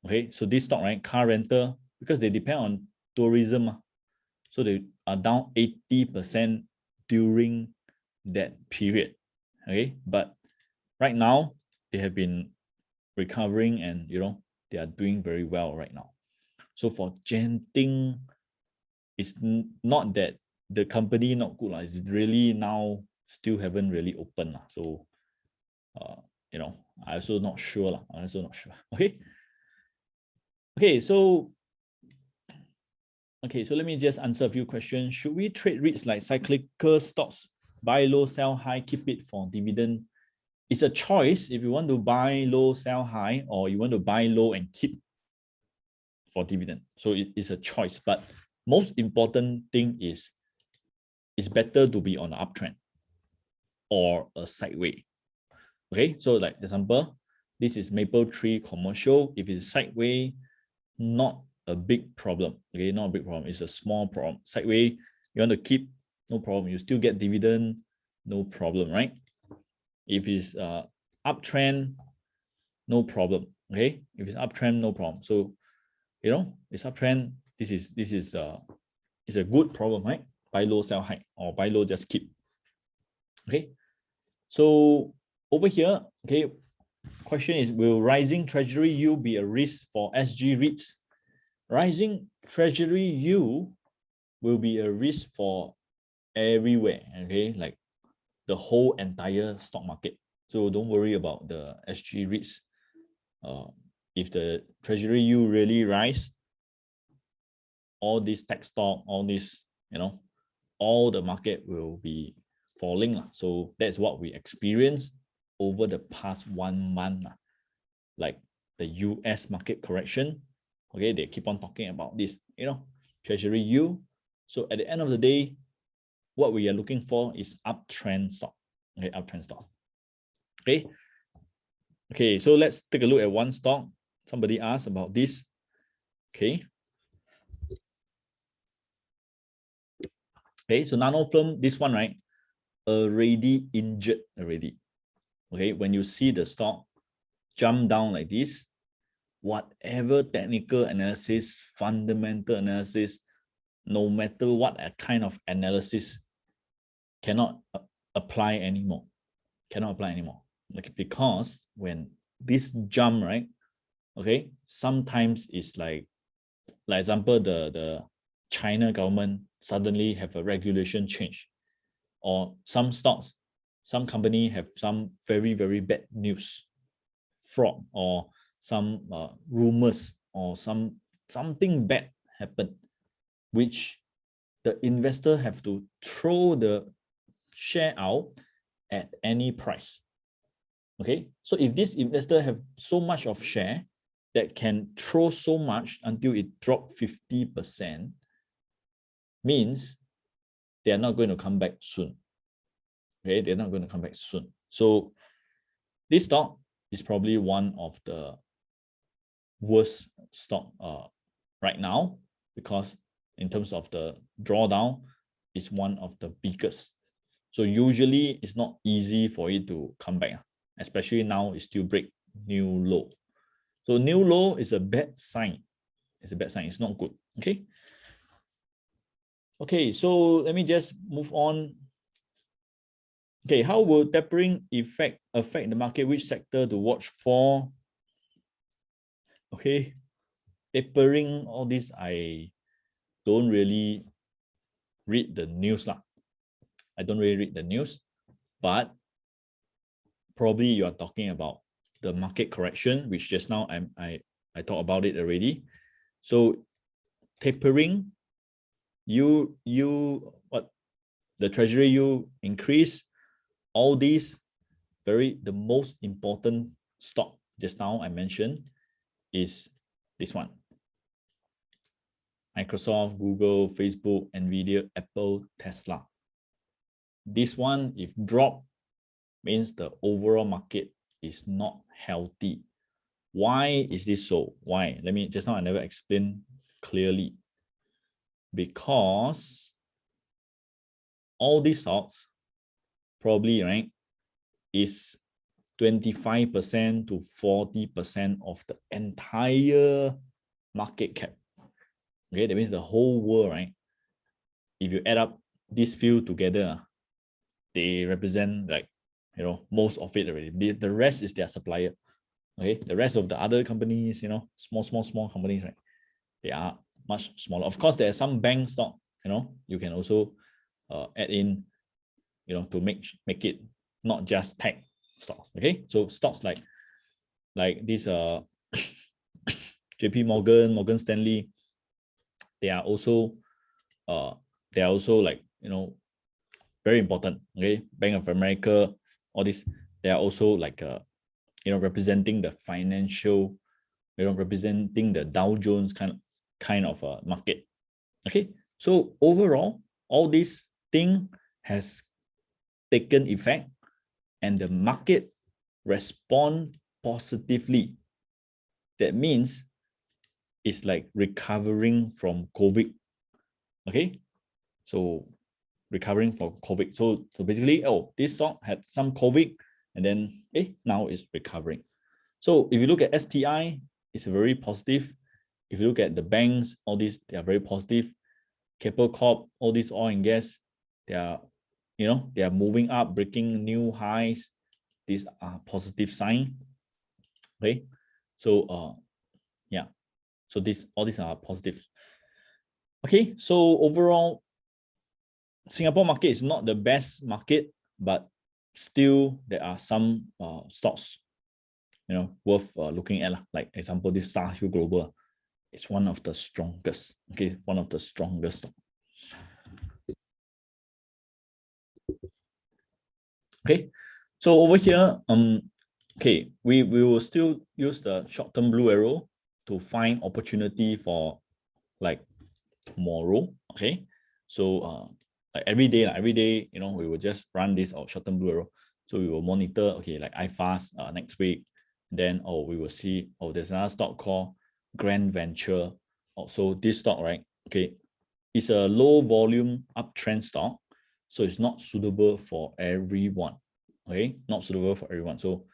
Okay, so this stock, right, car rental, because they depend on tourism, so they are down 80% during that period. Okay, but right now they have been recovering, and they are doing very well right now. So for Genting, it's not that the company not good, it's really now still haven't really opened. So I also not sure. Okay. So let me just answer a few questions. Should we trade REITs like cyclical stocks? Buy low, sell high, keep it for dividend? It's a choice if you want to buy low, sell high, or you want to buy low and keep for dividend. So it is a choice. But most important thing is, it's better to be on an uptrend or a sideways. Okay, so like example, this is Mapletree Commercial. If it's sideways, not a big problem. Okay, not a big problem. It's a small problem. Sideways, you want to keep, no problem. You still get dividend, no problem, right? If it's uptrend, no problem. Okay, if it's uptrend, no problem. So it's uptrend. This is it's a good problem, right? Buy low, sell high, or buy low, just keep. Okay, so over here, okay, question is, will rising treasury yield be a risk for SG REITs? Rising treasury yield will be a risk for everywhere, okay, like the whole entire stock market. So don't worry about the SG REITs. If the treasury yield really rise, all these tech stock, all this, all the market will be falling. So that's what we experienced over the past 1 month. Like the US market correction, okay, they keep on talking about this, treasury yield. So at the end of the day, what we are looking for is uptrend stock, okay, uptrend stock. Okay, so let's take a look at one stock. Somebody asked about this. Okay, so Nanofilm, this one, right, already injured already. Okay, when you see the stock jump down like this, whatever technical analysis, fundamental analysis, no matter what kind of analysis, cannot apply anymore. Like, because when this jump, right, okay, sometimes it's like example, the China government suddenly have a regulation change, or some stocks, some company have some very, very bad news, fraud, or some rumors, or something bad happen, which the investor have to throw the share out at any price. Okay, so if this investor have so much of share that can throw so much until it drop 50%, means they are not going to come back soon. Okay, they're not going to come back soon. So this stock is probably one of the worst stock right now, because in terms of the drawdown, it's one of the biggest. So usually it's not easy for it to come back, especially now it still break new low. So new low is a bad sign. It's a bad sign. It's not good. Okay. Okay, so let me just move on. Okay, how will tapering effect affect the market? Which sector to watch for? Okay, tapering, all this, I don't really read the news lah. I don't really read the news, but probably you are talking about the market correction, which just now I talked about it already. So tapering, the treasury yield increase, all these, the most important stock just now I mentioned is this one: Microsoft, Google, Facebook, Nvidia, Apple, Tesla. This one, if drop, means the overall market is not healthy. Why is this so? Why? Just now I never explained clearly. Because all these stocks probably, right, is 25% to 40% of the entire market cap. Okay, that means the whole world, right? If you add up these few together, they represent, like, most of it already. The rest is their supplier. Okay, the rest of the other companies, small companies, right, they are much smaller. Of course, there are some bank stock, you can also add in, to make it not just tech stocks. Okay, so stocks like this JP Morgan, Morgan Stanley, they are also like, very important. Okay, Bank of America, all this, they are also like representing the financial, representing the Dow Jones kind of a market. Okay, so overall, all this thing has taken effect, and the market respond positively. That means it's like recovering from COVID. Okay, so recovering from COVID. So basically, this stock had some COVID, and then now it's recovering. So if you look at STI, it's very positive. If you look at the banks, all these, they are very positive. Keppel Corp, all these oil and gas, they are, they are moving up, breaking new highs. These are positive sign. Okay, so yeah, so all these are positive. Okay, so overall, Singapore market is not the best market, but still there are some stocks, worth looking at. Like example, this Star Hill Global is one of the strongest. Okay, one of the strongest. Okay, so over here, okay, we will still use the short-term blue arrow to find opportunity for like tomorrow. Okay, so like every day, we will just run this short-term blue arrow. So we will monitor, okay, like iFast next week. Then we will see, there's another stock called Grand Venture. Also this stock, right? Okay, it's a low volume uptrend stock, so it's not suitable for everyone. Okay, not suitable for everyone. So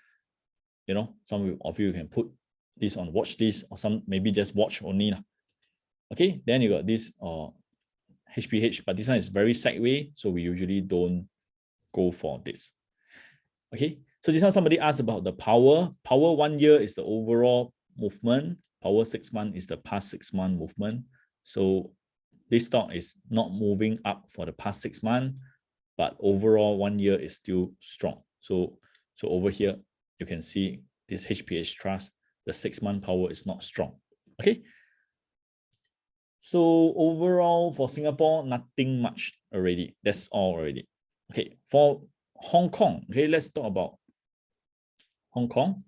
some of you can put this on watch list, or some maybe just watch only. Okay, then you got this HPH, but this one is very sideways, so we usually don't go for this. Okay, so this one somebody asked about the power. Power 1 year is the overall movement. Power 6 months is the past 6 month movement. So this stock is not moving up for the past 6 months, but overall 1 year is still strong. So over here, you can see this HPH Trust, the 6 month power is not strong. Okay. So overall for Singapore, nothing much already. That's all already. Okay, for Hong Kong, okay, let's talk about Hong Kong.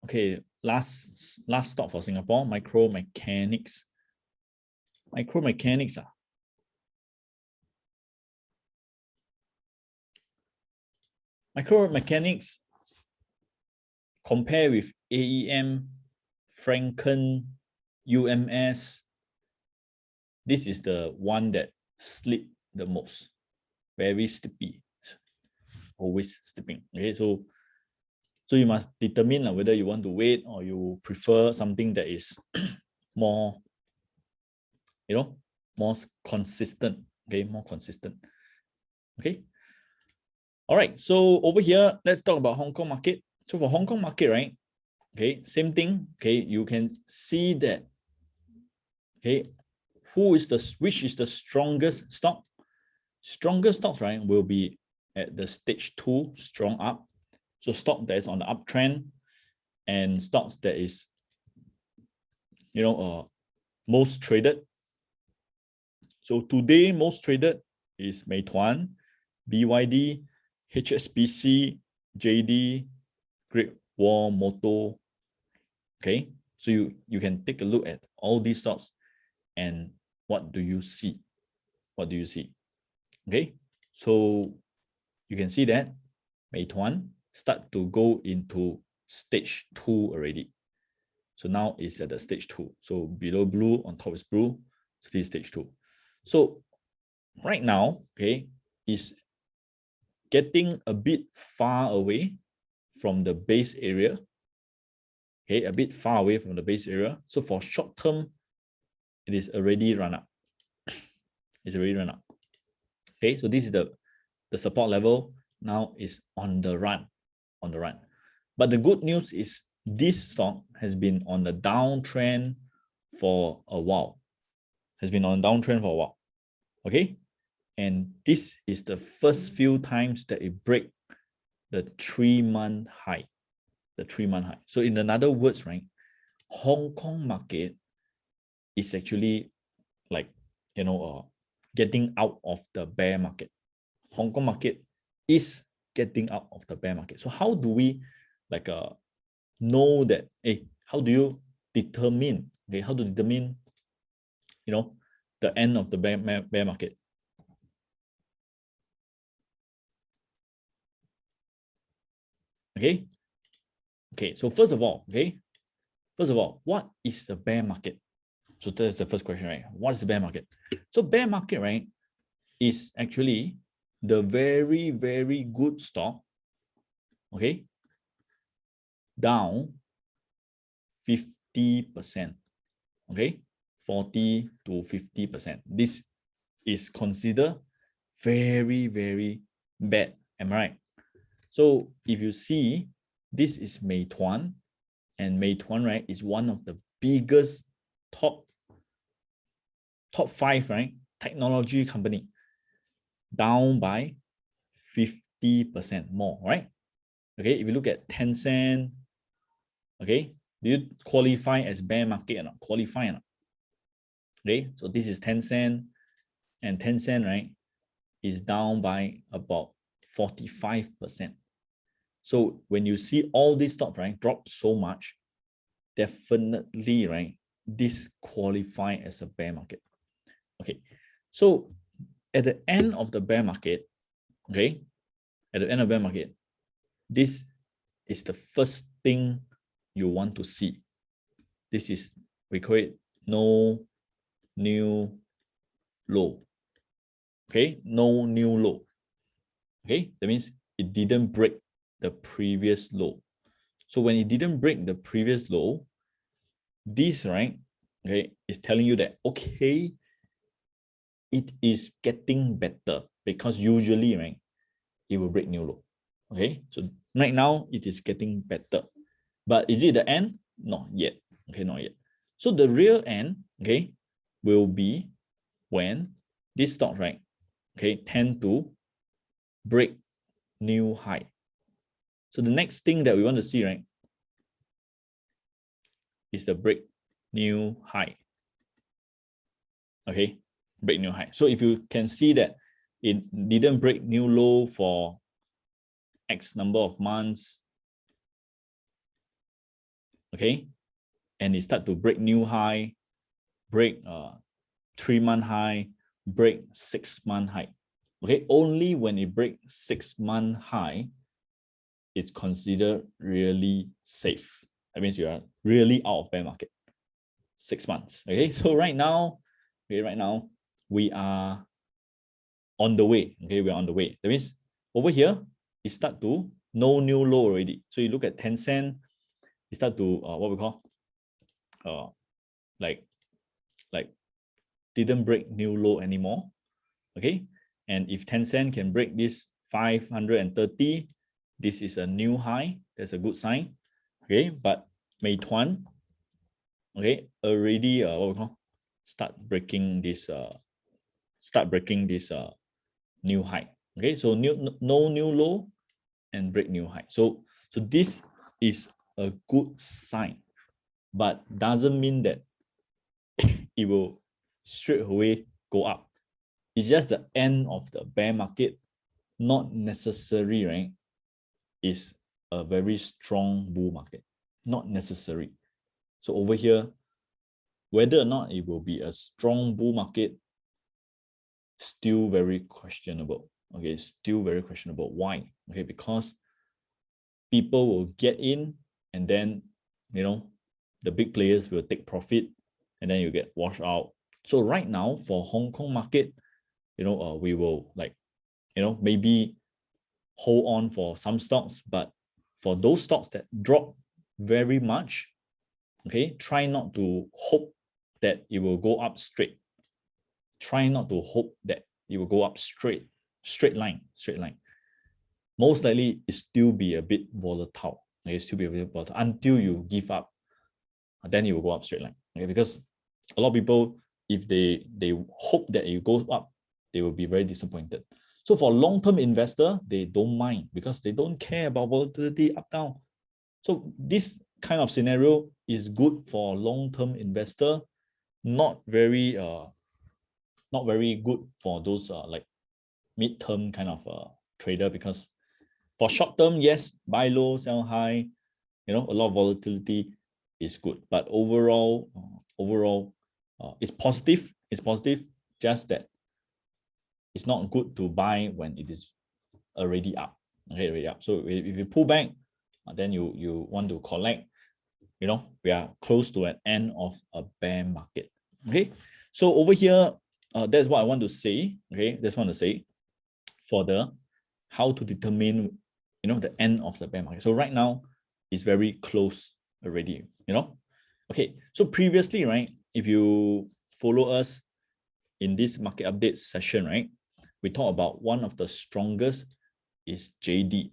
Okay, last stop for Singapore, Micromechanics. Micromechanics. Micromechanics compare with AEM, Franken, UMS. This is the one that sleep the most. Very sleepy. Always sleeping. Okay, so you must determine whether you want to wait or you prefer something that is more, more consistent. Okay, more consistent. Okay. All right. So over here, let's talk about Hong Kong market. So for Hong Kong market, right? Okay, same thing. Okay, you can see that. Okay, which is the strongest stock? Strongest stocks, right, will be at the stage 2, strong up. So stock that is on the uptrend, and stocks that is, most traded. So today, most traded is Meituan, BYD, HSBC, JD, Great Wall Motor. Okay, so you can take a look at all these stocks, and what do you see? What do you see? Okay, so you can see that Meituan start to go into stage 2 already. So now it's at the stage 2. So below blue, on top is blue. So this is stage 2. So right now, okay, is getting a bit far away from the base area. Okay, a bit far away from the base area. So for short term, it is already run up. It's already run up. Okay, so this is the support level. Now is on the run. But the good news is this stock has been on the downtrend for a while. Okay, and this is the first few times that it break the 3-month high. So in other words, right, Hong Kong market is actually like, getting out of the bear market. Hong Kong market is getting out of the bear market. So how do we know that? How do you determine? Okay, how to determine, the end of the bear market? Okay. So first of all, what is the bear market? So that's the first question, right? What is the bear market? So bear market, right, is actually the very, very good stock, okay, down 50%, okay, 40 to 50%. This is considered very, very bad. Am I right? So if you see, this is Meituan, and Meituan, right, is one of the biggest top 5, right, technology company, down by 50% more, right? Okay, if you look at Tencent, okay, do you qualify as bear market or not? Qualify or not? Okay, so this is Tencent, and Tencent, right, is down by about 45%. So when you see all these stocks, right, drop so much, definitely, right, this qualify as a bear market. Okay, so at the end of the bear market, okay, at the end of bear market, this is the first thing you want to see. This is, we call it no new low. Okay, no new low. Okay, that means it didn't break the previous low. So when it didn't break the previous low, this, right, okay, is telling you that, okay, it is getting better, because usually, right, it will break new low. Okay, so right now it is getting better, but is it the end? Not yet. Okay, not yet. So the real end, okay, will be when this stock, right, okay, tend to break new high. So the next thing that we want to see, right, is the break new high. Okay, break new high. So if you can see that it didn't break new low for X number of months, okay, and it start to break new high, break 3-month high, break 6-month high. Okay, only when it breaks 6-month high, it's considered really safe. That means you are really out of bear market. 6 months. Okay, so right now, we are on the way. Okay, we're on the way. That means over here, it start to no new low already. So you look at Tencent, it start to what we call like didn't break new low anymore. Okay, and if Tencent can break this 530, this is a new high. That's a good sign. Okay, but Meituan, okay, already what we call start breaking this new high. Okay, so no new low and break new high. So this is a good sign, but doesn't mean that it will straight away go up. It's just the end of the bear market, not necessary, right? Is a very strong bull market, not necessary. So over here, whether or not it will be a strong bull market, still very questionable. Okay, still very questionable. Why? Okay, because people will get in, and then, you know, the big players will take profit, and then you get washed out. So right now for Hong Kong market, you know, we will, like, you know, maybe hold on for some stocks, but for those stocks that drop very much, okay, try not to hope that it will go up straight. Try not to hope that it will go up straight line. Most likely it still be a bit volatile. Okay, still be a bit volatile until you give up, then it will go up straight line. Okay, because a lot of people, if they hope that it goes up, they will be very disappointed. So for long-term investor, they don't mind because they don't care about volatility up down. So this kind of scenario is good for long-term investor, not very good for those like mid-term kind of trader, because for short term, yes, buy low, sell high, you know, a lot of volatility is good, but overall it's positive. It's positive, just that it's not good to buy when it is already up. Okay, already up. So if you pull back, then you want to collect, you know, we are close to an end of a bear market. Okay, so over here, that's what I want to say. Okay, that's what I want to say for the how to determine, you know, the end of the bear market. So right now it's very close already, you know. Okay, so previously, right, if you follow us in this market update session, right, we talked about one of the strongest is JD.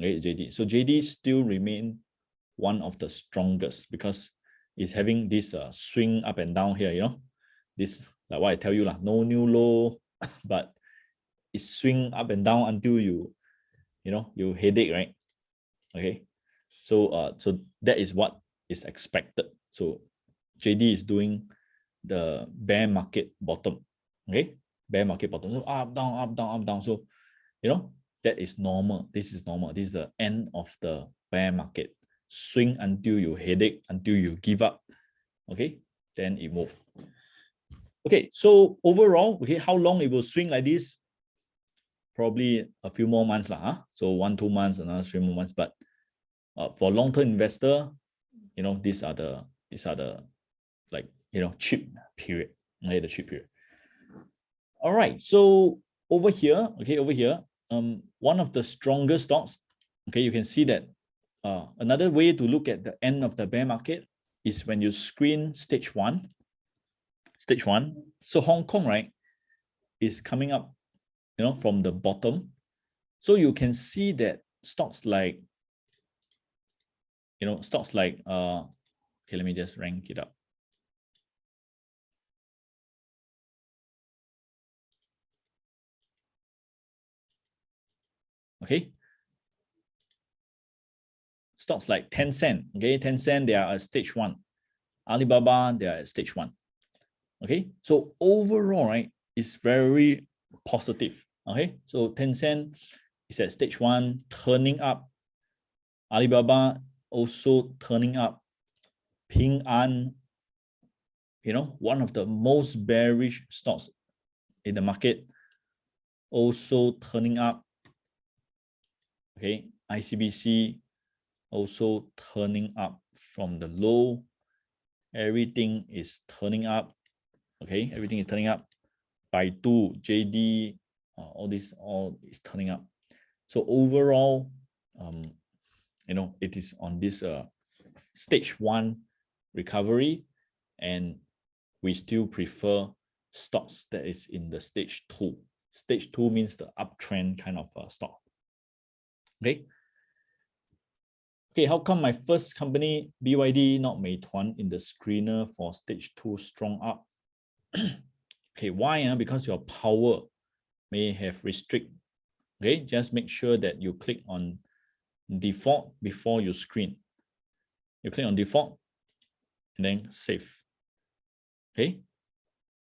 Okay, JD. So JD still remain one of the strongest because it's having this swing up and down here, you know, this like what I tell you lah, no new low, but it swing up and down until you headache, right? Okay, so so that is what is expected. So JD is doing the bear market bottom. Okay, bear market bottom. So up, down, up, down, up, down. So that is normal. This is normal. This is the end of the bear market. Swing until you headache, until you give up. Okay, then it moves. Okay, so overall, okay, how long it will swing like this? Probably a few more months lah. Huh? So 1-2 months, another 3 more months. But for long-term investor, these are the like cheap period. Okay, the cheap period. All right, so over here, one of the strongest stocks. Okay, you can see that another way to look at the end of the bear market is when you screen stage one. Stage one. So Hong Kong, right, is coming up, from the bottom. So you can see that stocks like, okay, let me just rank it up. Okay. Stocks like Tencent, okay, Tencent, they are at stage one. Alibaba, they are at stage one. Okay, so overall, right, it's very positive. Okay, so Tencent is at stage one, turning up. Alibaba also turning up. Ping An, one of the most bearish stocks in the market, also turning up. Okay, ICBC also turning up from the low. Everything is turning up. Okay, everything is turning up. Baidu, JD, all is turning up. So overall, it is on this stage one recovery, and we still prefer stocks that is in the stage two. Stage two means the uptrend kind of stock. Okay. Okay, how come my first company, BYD, not Meituan, in the screener for stage two strong up? Okay, why? Because your power may have restrict. Okay, just make sure that you click on default before you screen. You click on default and then save. Okay,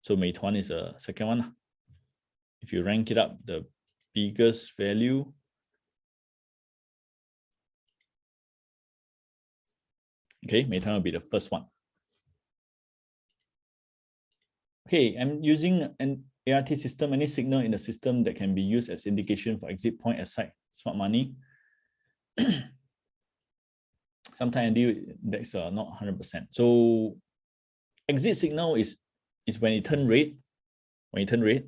so Meituan is the second one. If you rank it up, the biggest value, okay, Meituan will be the first one. Okay, I'm using an ART system. Any signal in the system that can be used as indication for exit point aside smart money. Sometimes that's not 100%. So exit signal is when it turn red. When it turn red.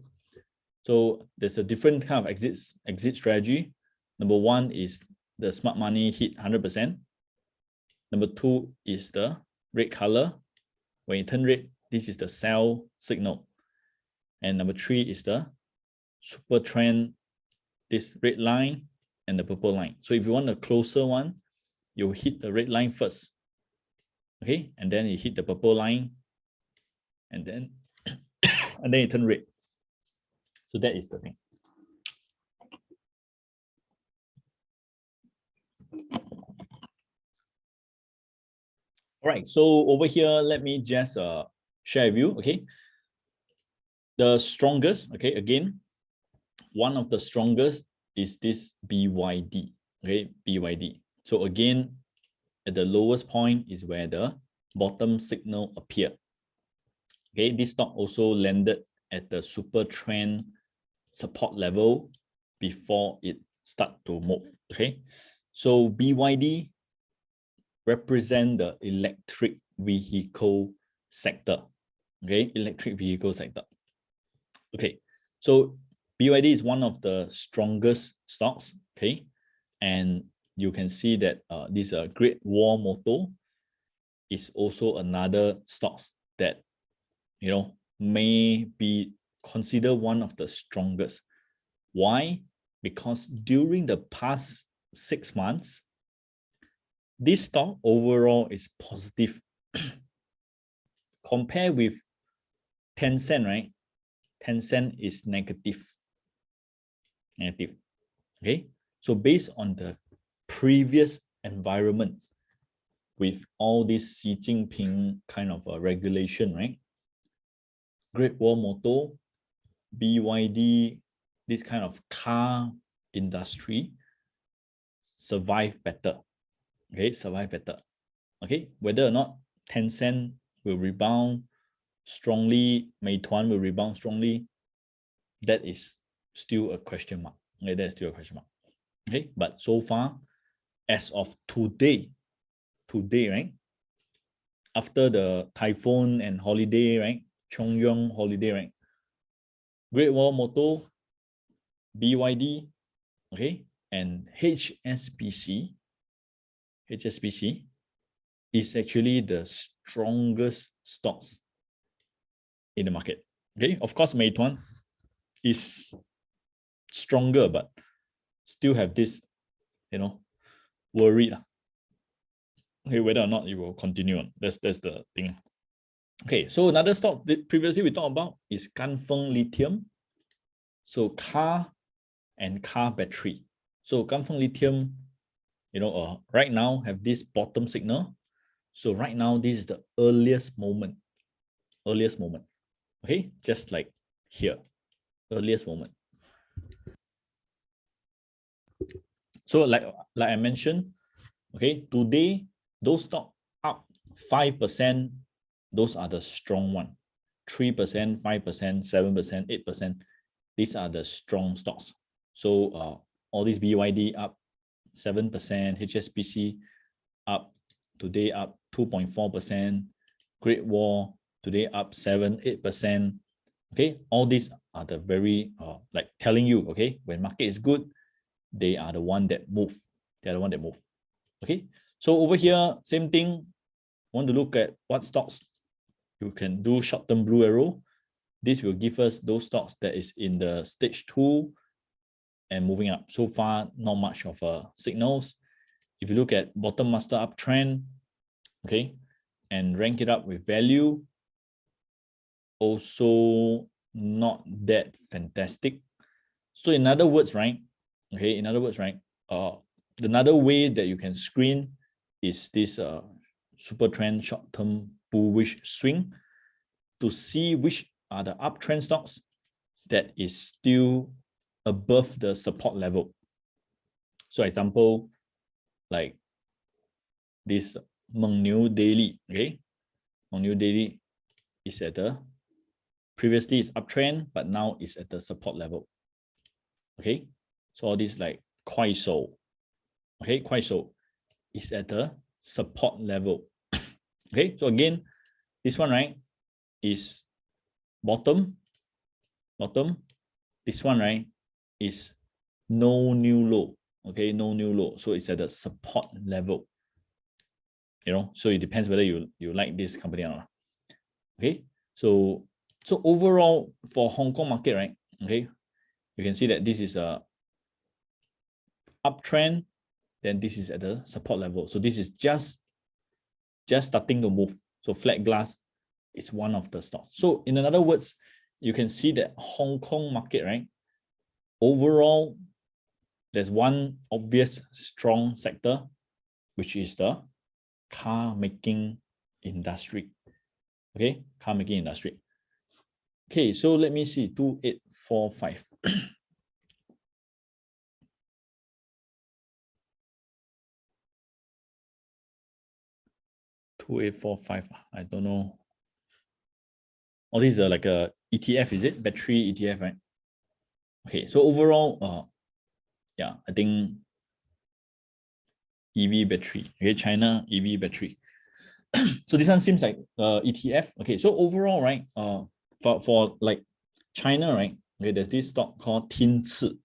So there's a different kind of exit strategy. Number one is the smart money hit 100%. Number two is the red color. When it turn red, this is the sell signal. And number three is the super trend, this red line and the purple line. So if you want a closer one, you hit the red line first. Okay, and then you hit the purple line, and then it turn red. So that is the thing. All right, so over here, let me just share with you, okay? The strongest, okay, again, one of the strongest is this BYD, okay, BYD. So again, at the lowest point is where the bottom signal appeared. Okay, this stock also landed at the super trend support level before it start to move. Okay, so BYD represent the electric vehicle sector. Okay, electric vehicle sector. Okay, so BYD is one of the strongest stocks. Okay, and you can see that this Great Wall Motor is also another stocks that may be considered one of the strongest. Why? Because during the past 6 months, this stock overall is positive. Compared with Tencent, right? Tencent is negative. Negative. Okay. So based on the previous environment with all this Xi Jinping kind of a regulation, right? Great Wall Motor, BYD, this kind of car industry survive better. Okay, survive better. Okay, whether or not Tencent will rebound strongly, Meituan will rebound strongly, that is still a question mark. Okay, that's still a question mark. Okay, but so far, as of today, right, after the typhoon and holiday, right, Chongyong holiday, right, Great Wall Motor, BYD, okay, and HSBC is actually the strongest stocks in the market. Okay, of course, Meituan is stronger, but still have this, worry. Okay, whether or not it will continue on. That's the thing. Okay, so another stock that previously we talked about is Ganfeng Lithium. So car and car battery. So Ganfeng Lithium, right now have this bottom signal. So right now, this is the earliest moment. Okay, just like here, earliest moment. So like I mentioned, okay, today those stocks up 5%, those are the strong one. 3%, 5%, 7%, 8%. These are the strong stocks. So all these BYD up 7%, HSBC up today up 2.4%, Great Wall today up 7-8%. Okay, all these are the very like telling you, okay, when market is good, they are the one that move. They are the one that move. Okay, so over here, same thing. Want to look at what stocks you can do short-term blue arrow. This will give us those stocks that is in the stage 2 and moving up. So far, not much of signals. If you look at bottom master uptrend, okay, and rank it up with value, also not that fantastic. So in other words, right? Okay, another way that you can screen is this super trend short-term bullish swing to see which are the uptrend stocks that is still above the support level. So example, like this Mengniu Daily, okay? Mengniu Daily is at the, previously it's uptrend, but now it's at the support level. Okay, so all this like Kuaishou, okay, Kuaishou is at the support level. Okay, so again, this one, right, is bottom. This one, right, is no new low. Okay, no new low. So it's at the support level. So it depends whether you like this company or not. Okay, so overall for Hong Kong market, right, okay, you can see that this is a uptrend, then this is at the support level. So this is just starting to move. So flat glass is one of the stocks. So in other words, you can see that Hong Kong market, right, overall, there's one obvious strong sector, which is the car making industry. Okay, car making industry. Okay, so let me see, 2845. 2845. I don't know. Oh, this is like a ETF, is it? Battery ETF, right? Okay, so overall, yeah, I think EV battery. Okay, China EV battery. So this one seems like ETF. Okay, so overall, right, for like China, right, okay, there's this stock called Tinci.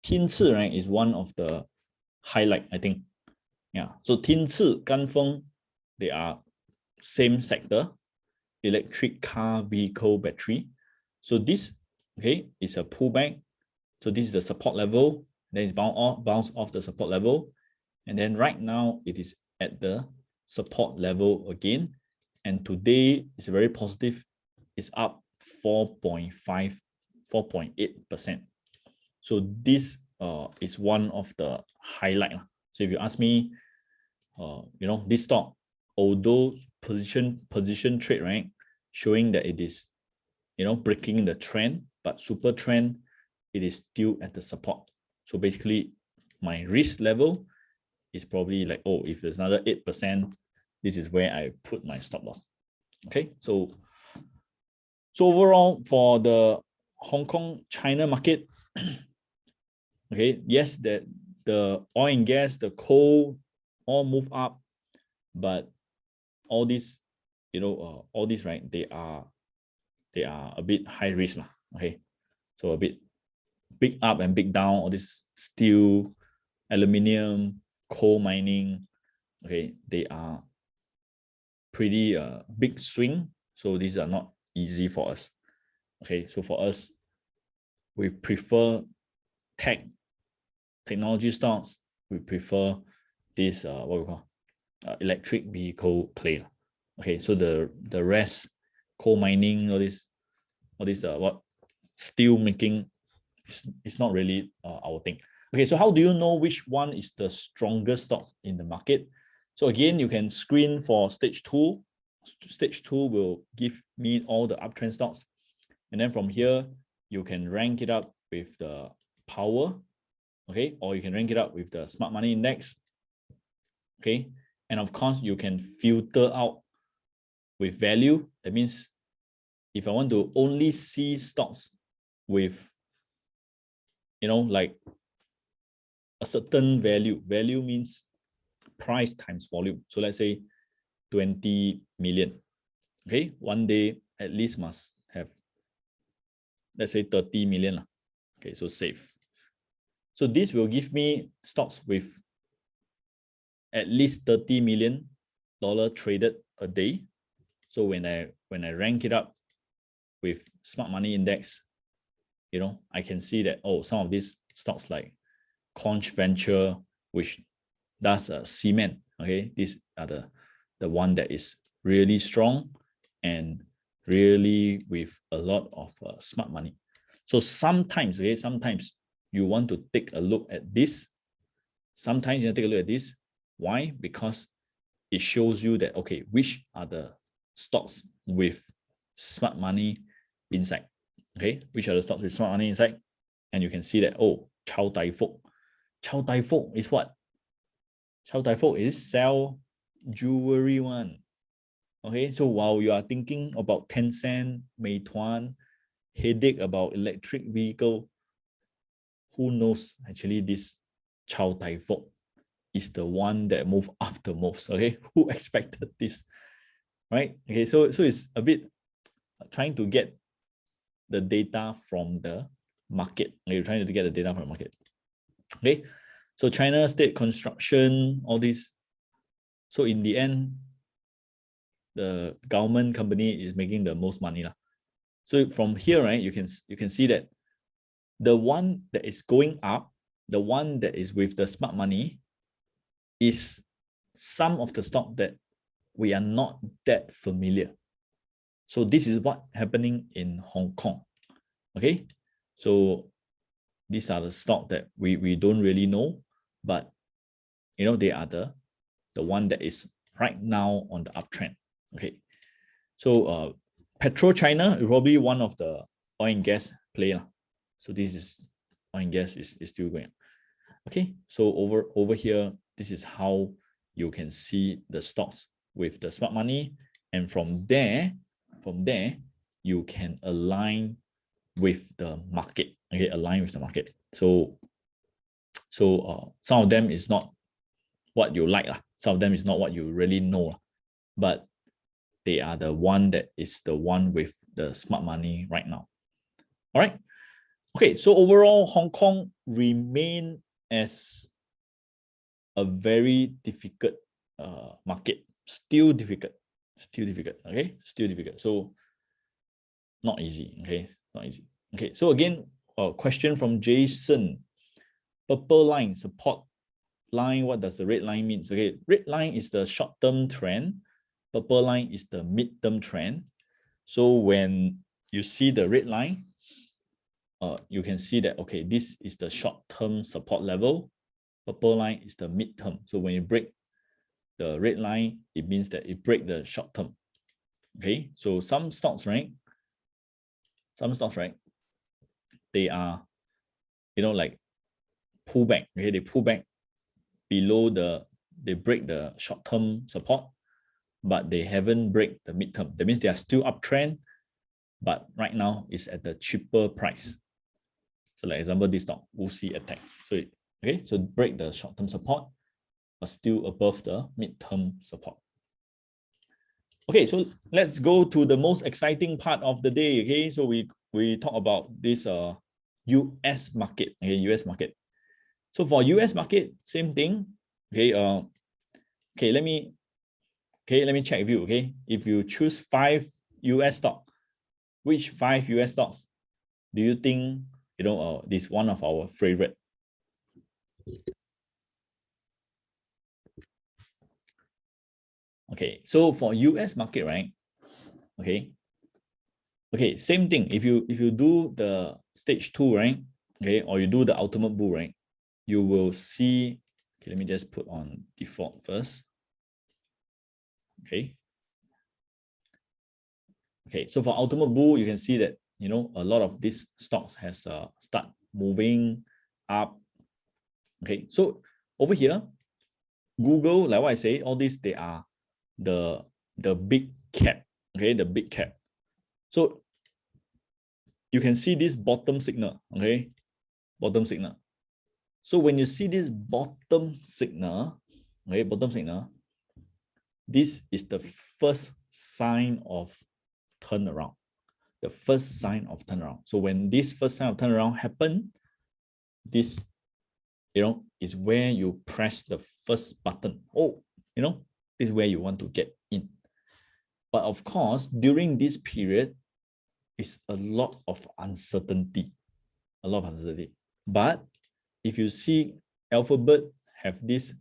Tinci, right, is one of the highlight, I think. Yeah, so Tinci, Ganfeng, they are same sector, electric car vehicle battery. So this, okay, is a pullback. So this is the support level, then it's bounce off the support level, and then right now it is at the support level again, and today is very positive, is up 4.5, 4.8%. So this is one of the highlight. So if you ask me, you know, this stock, although position trade, right, showing that it is, you know, breaking the trend, but super trend, it is still at the support. So basically, my risk level is probably like, oh, if there's another 8%, this is where I put my stop loss. Okay, so overall for the Hong Kong China market, okay, yes, that the oil and gas, the coal, all move up, but all these, you know, all these, right, they are a bit high risk lah. Okay, so a bit big up and big down. All this steel, aluminium, coal mining, okay, they are pretty big swing. So these are not easy for us. Okay, so for us, we prefer technology stocks. We prefer this what we call electric vehicle play. Okay, so the rest, coal mining, all this what steel making, is not really our thing. Okay, so how do you know which one is the strongest stocks in the market? So again, you can screen for stage 2. Stage 2 will give me all the uptrend stocks. And then from here, you can rank it up with the power, okay? Or you can rank it up with the smart money index, okay? And of course, you can filter out with value. That means if I want to only see stocks with, you know, like a certain value means price times volume. So let's say 20 million. Okay, one day at least must have, let's say 30 million. Okay, so safe. So this will give me stocks with at least $30 million traded a day. So when I rank it up with smart money index, you know, I can see that, oh, some of these stocks like Conch Venture, which does cement, okay, these are the one that is really strong and really with a lot of smart money. So sometimes, okay, sometimes you want to take a look at this. Sometimes you take a look at this. Why? Because it shows you that, okay, which are the stocks with smart money inside. Okay, which are the stocks with smart money inside? And you can see that, oh, Chow Tai Fook. Chow Tai Fook is what? Chow Tai Fook is sell jewelry one. Okay, so while you are thinking about Tencent, Meituan, headache about electric vehicle, who knows, actually this Chow Tai Fook is the one that moved up the most. Okay, who expected this, right? Okay, so it's a bit trying to get the data from the market. You're trying to get the data from the market. Okay, so China state construction, all this. So in the end, the government company is making the most money lah. So from here, right, you can see that the one that is going up, the one that is with the smart money, is some of the stock that we are not that familiar. So this is what happening in Hong Kong. Okay, so these are the stock that we don't really know, but you know, they are the one that is right now on the uptrend. Okay, so PetroChina is probably one of the oil and gas player. So this is oil and gas is still going. Okay, so over here, this is how you can see the stocks with the smart money, and from there you can align with the market. Okay, align with the market. So some of them is not what you like, some of them is not what you really know, but they are the one that is the one with the smart money right now. All right. Okay, so overall, Hong Kong remain as a very difficult market. Still difficult. Okay, still difficult. So not easy. Okay, not easy. Okay, so again, a question from Jason. Purple line, support line, what does the red line mean? Okay, red line is the short-term trend. Purple line is the mid-term trend. So when you see the red line, you can see that, okay, this is the short-term support level. Purple line is the mid-term. So when you break the red line, it means that it break the short-term. Okay, so some stocks, right? They are, like pull back. Okay, they pull back below they break the short-term support, but they haven't break the mid-term. That means they are still uptrend, but right now it's at the cheaper price. So like example, this stock, Wuxi Attack. So break the short-term support, but still above the mid-term support. Okay, so let's go to the most exciting part of the day. Okay, so we talk about this US market. Okay, US market. So for US market, same thing. Okay, let me check with you. Okay, if you choose 5 US stock, which 5 US stocks do you think this one of our favorite? Okay, so for US market, right? Okay, same thing. If you do the stage 2, right? Okay, or you do the ultimate bull, right? You will see. Okay, let me just put on default first. Okay. Okay, so for ultimate bull, you can see that a lot of these stocks has start moving up. Okay, so over here, Google, like what I say, all these they are the big cap. Okay, the big cap. So you can see this bottom signal. Okay, bottom signal. So when you see this bottom signal, okay, this is the first sign of turnaround. The first sign of turnaround. So when this first sign of turnaround happen, this is where you press the first button. Oh, this is where you want to get in. But of course, during this period, is a lot of uncertainty. But if you see Alphabet have this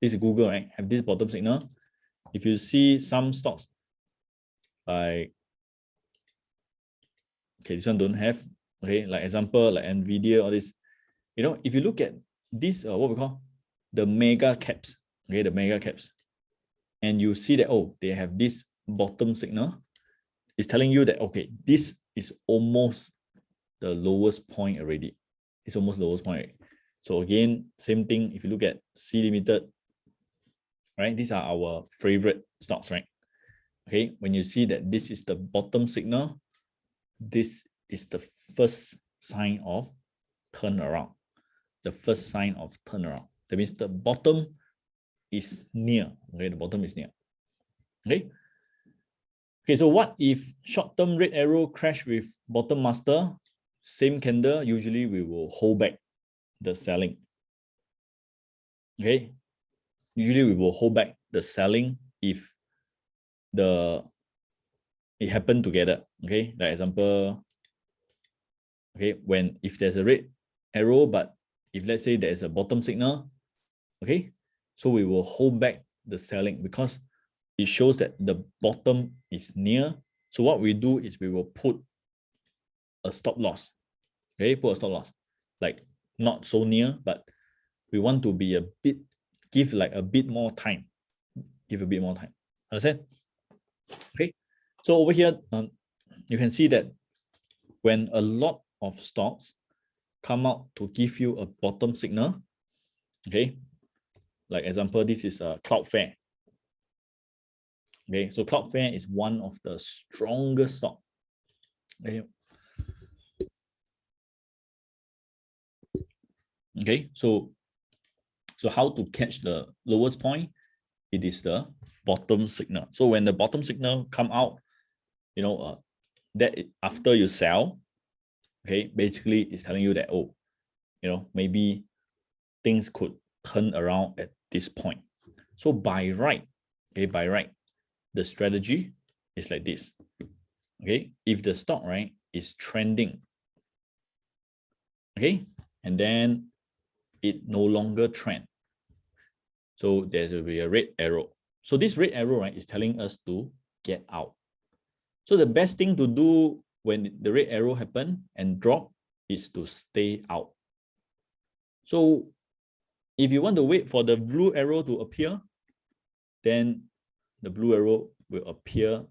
Google, right, have this bottom signal. If you see some stocks like, okay, this one don't have, okay, like example, like Nvidia, all this, if you look at this, what we call the mega caps, okay, the mega caps, and you see that, oh, they have this bottom signal, it's telling you that, okay, this is almost the lowest point already. It's almost the lowest point already. So again, same thing, if you look at Sea Limited, right, these are our favorite stocks, right? Okay, when you see that this is the bottom signal, this is the first sign of turnaround. The first sign of turnaround. That means the bottom is near. Okay, the bottom is near. Okay. Okay, so what if short-term red arrow crash with bottom master? Same candle, usually we will hold back the selling. Okay, usually we will hold back the selling if it happened together. Okay, like example, okay, if there's a red arrow, but if let's say there's a bottom signal, okay, so we will hold back the selling because it shows that the bottom is near. So what we do is we will put a stop loss. Okay, put a stop loss, like not so near, but we want to be give like a bit more time. Give a bit more time. Understand? Okay. So over here, you can see that when a lot of stocks come out to give you a bottom signal, okay, like example, this is a Cloudflare. Okay, so Cloudflare is one of the strongest stock. Okay, so how to catch the lowest point? It is the bottom signal. So when the bottom signal come out, after you sell, okay, basically it's telling you that, oh, maybe things could turn around at this point. So by right, the strategy is like this. Okay, if the stock, right, is trending, okay, and then it no longer trend, so there will be a red arrow. So this red arrow, right, is telling us to get out. So the best thing to do when the red arrow happen and drop is to stay out. So if you want to wait for the blue arrow to appear, then the blue arrow will appear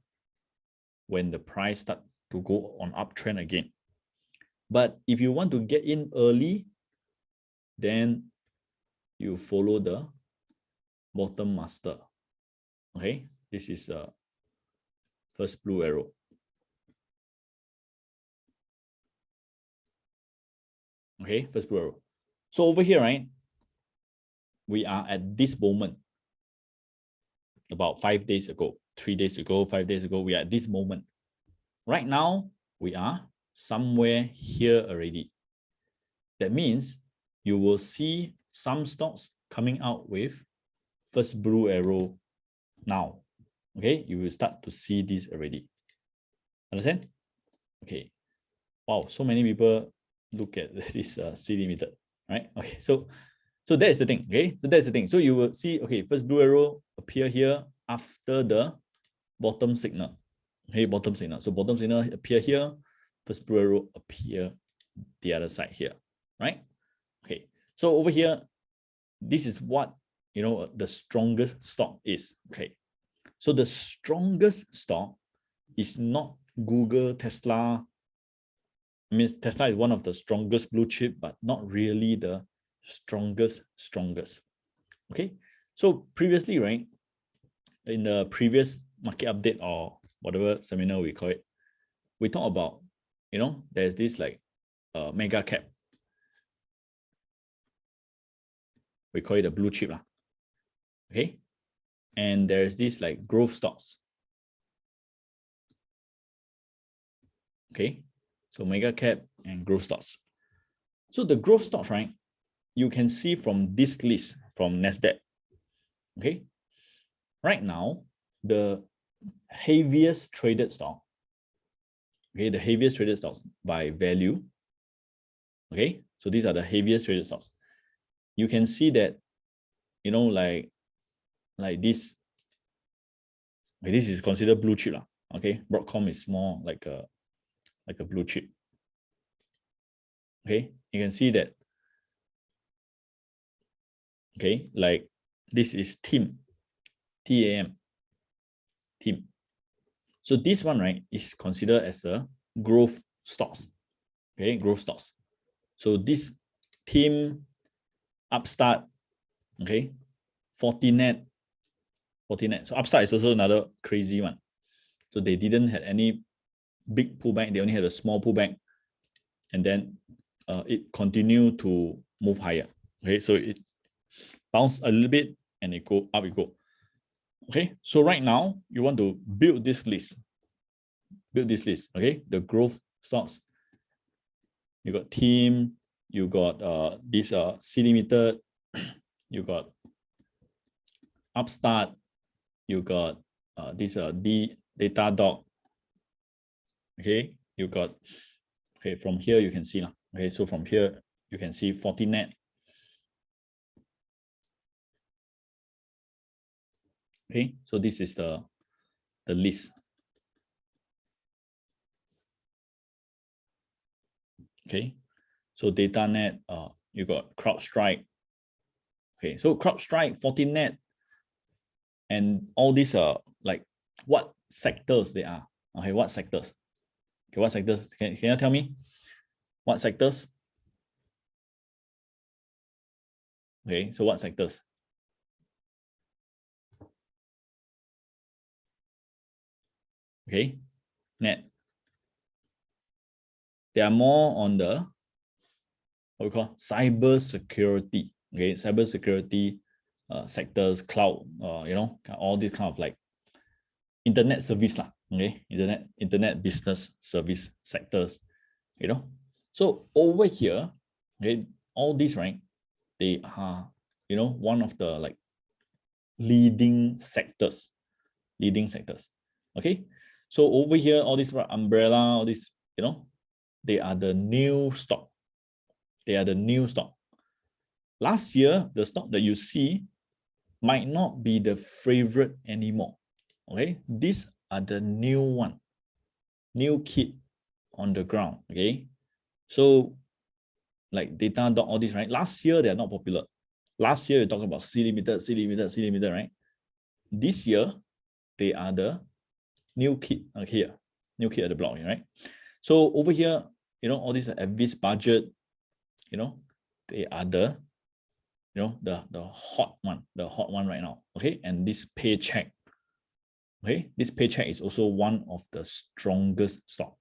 when the price start to go on uptrend again. But if you want to get in early, then you follow the bottom master. Okay, this is first blue arrow. Okay, first blue arrow. So over here, right, we are at this moment. About 5 days ago, 3 days ago, 5 days ago, we are at this moment. Right now, we are somewhere here already. That means you will see some stocks coming out with first blue arrow now. Okay, you will start to see this already. Understand? Okay. Wow, so many people look at this C limited, right? Okay, so that is the thing. Okay, so that's the thing. So you will see, okay, first blue arrow appear here after the bottom signal. Okay, bottom signal. So bottom signal appear here, first blue arrow appear the other side here, right? Okay, so over here, this is what, you know, the strongest stock is. Okay, so the strongest stock is not Google, Tesla. I mean, Tesla is one of the strongest blue chip, but not really the strongest. Okay, so previously, right, in the previous market update or whatever seminar we call it, we talk about, you know, there's this like mega cap. We call it a blue chip. Okay, and there's this like growth stocks. Okay, so mega cap and growth stocks. So the growth stocks, right, you can see from this list from Nasdaq. Okay, right now the heaviest traded stock, okay, the heaviest traded stocks by value. Okay, so these are the heaviest traded stocks. You can see that, you know, like this. Okay, this is considered blue chip. Okay, Broadcom is more like a blue chip. Okay, you can see that. Okay, like this is TAM. So this one, right, is considered as a growth stocks. Okay, growth stocks. So this TAM, Upstart, okay, Fortinet. So Upstart is also another crazy one. So they didn't have any big pullback. They only had a small pullback, and then it continued to move higher. Okay, so it bounced a little bit and it go up. Okay, so right now you want to build this list. Okay, the growth stocks. You got TAM, you got this C limited, you got Upstart, you got this Datadog. Okay, you got, okay, from here you can see. Okay, so from here you can see Fortinet. Okay, so this is the list. Okay, so DataNet, you got CrowdStrike. Okay, so CrowdStrike, Fortinet, and all these are like what sectors they are. Okay, what sectors? Okay, what sectors? Can you tell me what sectors? Okay, so what sectors? Okay, net. They are more on the what we call cyber security. Okay, cyber security sectors, cloud, you know, all these kind of like internet service lah. Okay, internet business service sectors, you know. So over here, okay, all these, right, they are, you know, one of the like leading sectors. Okay, so over here, all these umbrella, all these, you know, they are the new stock. Last year, the stock that you see might not be the favorite anymore. Okay, these are the new one. new kid on the ground. Okay, so like Datadog, all this, right? Last year they are not popular. Last year you talk about C Limited, right? This year they are the new kid here, new kid at the block, right? So over here, you know, all these are Avis Budget, you know, they are the, you know, the hot one right now. Okay, and this Paycheck. Okay, this Paycheck is also one of the strongest stock.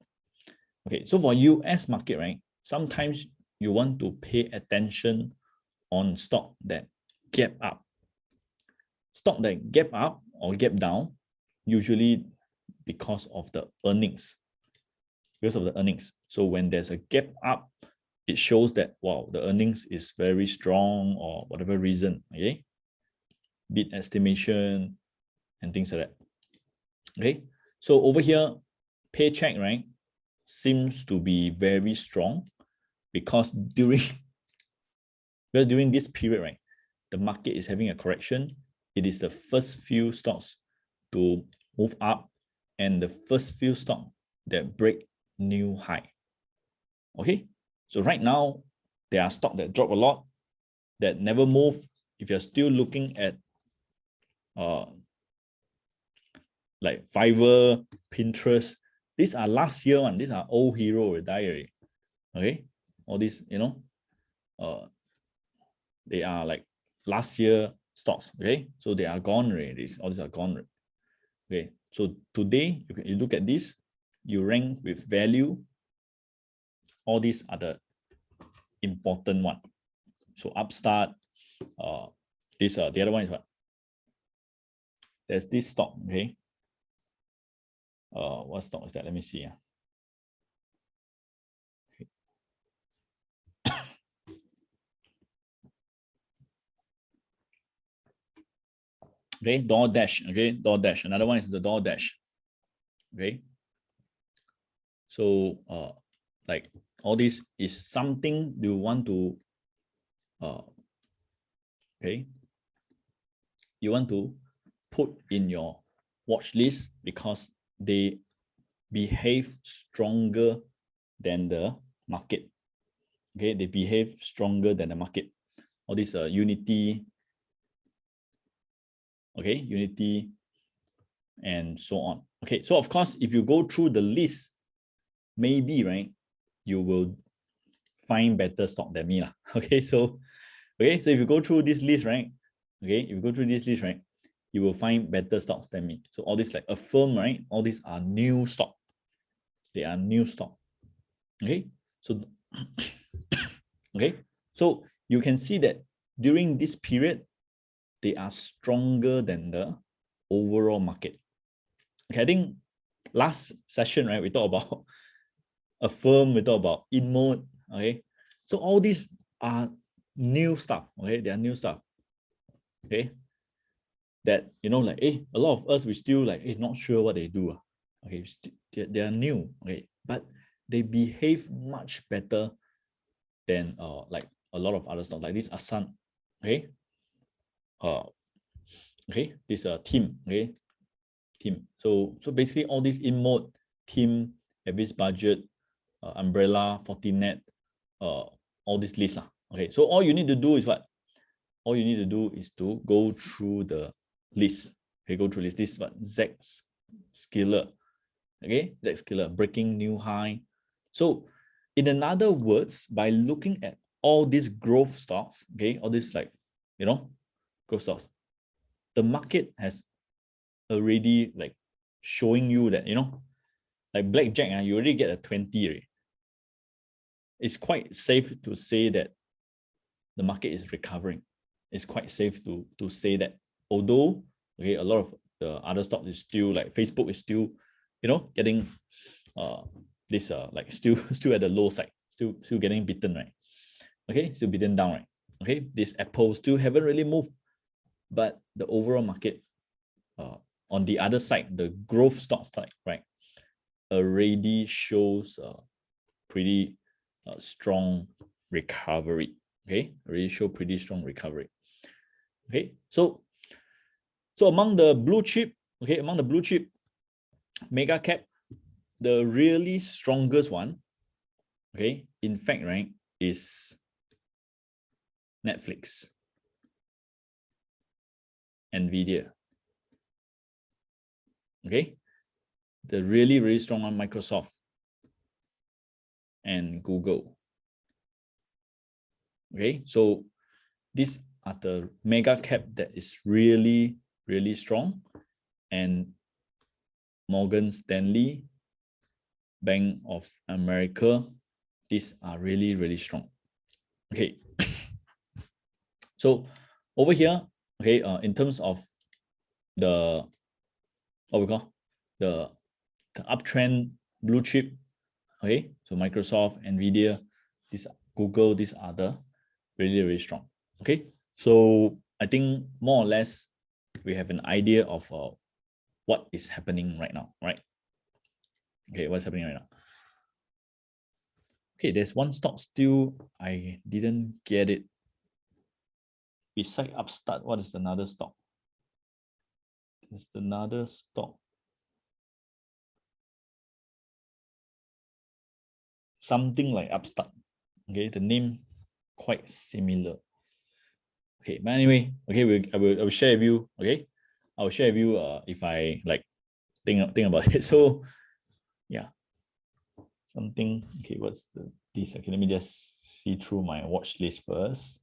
Okay, so for US market, right? Sometimes you want to pay attention on stock that gap up. Stock that gap up or gap down, usually because of the earnings. Because of the earnings. So when there's a gap up, it shows that, wow, the earnings is very strong or whatever reason, okay? Beat estimation and things like that. Okay, so over here, Paycheck, right, seems to be very strong because during this period, right, the market is having a correction. It is the first few stocks to move up and the first few stocks that break new high. Okay, so right now there are stocks that drop a lot, that never move. If you're still looking at like Fiverr, Pinterest, these are last year one. These are old hero diary. Okay, all these, you know, they are like last year stocks. Okay, so they are gone already. All these are gone already. Okay, so today you look at this, you rank with value. All these are the important one. So Upstart, this the other one is what? There's this stock. Okay, what stock is that? Let me see. Okay, DoorDash. Okay, DoorDash. Another one is the DoorDash. Okay, so like all this is something you want to okay, you want to put in your watch list because they behave stronger than the market. Okay, they behave stronger than the market. All this Unity, okay, Unity, and so on. Okay, so of course, if you go through the list, maybe, right, you will find better stock than me. Okay, so if you go through this list, right, okay, if you go through this list, right, you will find better stocks than me. So all this like Affirm, right, all these are new stock. They are new stock. Okay, so okay, so you can see that during this period, they are stronger than the overall market. Okay, I think last session, right, we talked about Affirm, we talked about InMode. Okay, so all these are new stuff. Okay, they are new stuff. Okay, that, you know, like, a lot of us, we still like, not sure what they do. Okay, they are new. Okay, but they behave much better than like a lot of other stocks, like this Asan. Okay, okay, this team. Okay, team. So basically all these InMode, team, Avis Budget, Umbrella, Fortinet, all this list lah. Okay, so all you need to do is what? All you need to do is to go through the list. Okay, go through list. This is what? Zscaler. Okay, Zscaler, breaking new high. So in other words, by looking at all these growth stocks, okay, all this, like, you know, growth stocks, the market has already like showing you that, you know, like blackjack, you already get a 20 already. It's quite safe to say that the market is recovering. It's quite safe to say that, although, okay, a lot of the other stocks is still, like Facebook is still, you know, getting this like still at the low side, still getting beaten, right? Okay, still beaten down, right? Okay, this Apple still haven't really moved, but the overall market, on the other side, the growth stock side, right, already shows pretty strong recovery. Okay, already show pretty strong recovery. Okay, so among the blue chip, okay, among the blue chip mega cap, the really strongest one, okay, in fact, right, is Netflix, Nvidia. Okay, the really, really strong one, Microsoft and Google. Okay, so these are the mega cap that is really, really strong. And Morgan Stanley, Bank of America, these are really, really strong. Okay, so over here, okay, in terms of the what we call the uptrend blue chip, okay, so Microsoft, Nvidia, this Google, these are the really, really strong. Okay, so I think more or less we have an idea of what is happening right now, right? Okay, what's happening right now? Okay, there's one stock still I didn't get it. Beside Upstart, what is another stock? There's another stock. Something like Upstart. Okay, the name quite similar. Okay, but anyway, okay, I will share with you. Okay, I will share with you if I like think about it. So yeah, something. Okay, what's this? Okay, let me just see through my watch list first.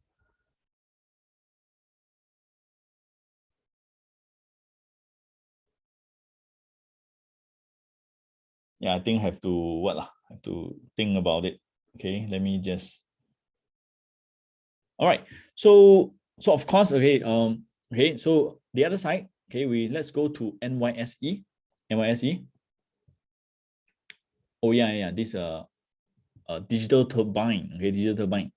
Yeah, I think I have to have to think about it. Okay, let me just. All right, so of course, okay, okay, so the other side, okay, let's go to NYSE. NYSE. Oh yeah, this digital turbine. Okay, digital turbine.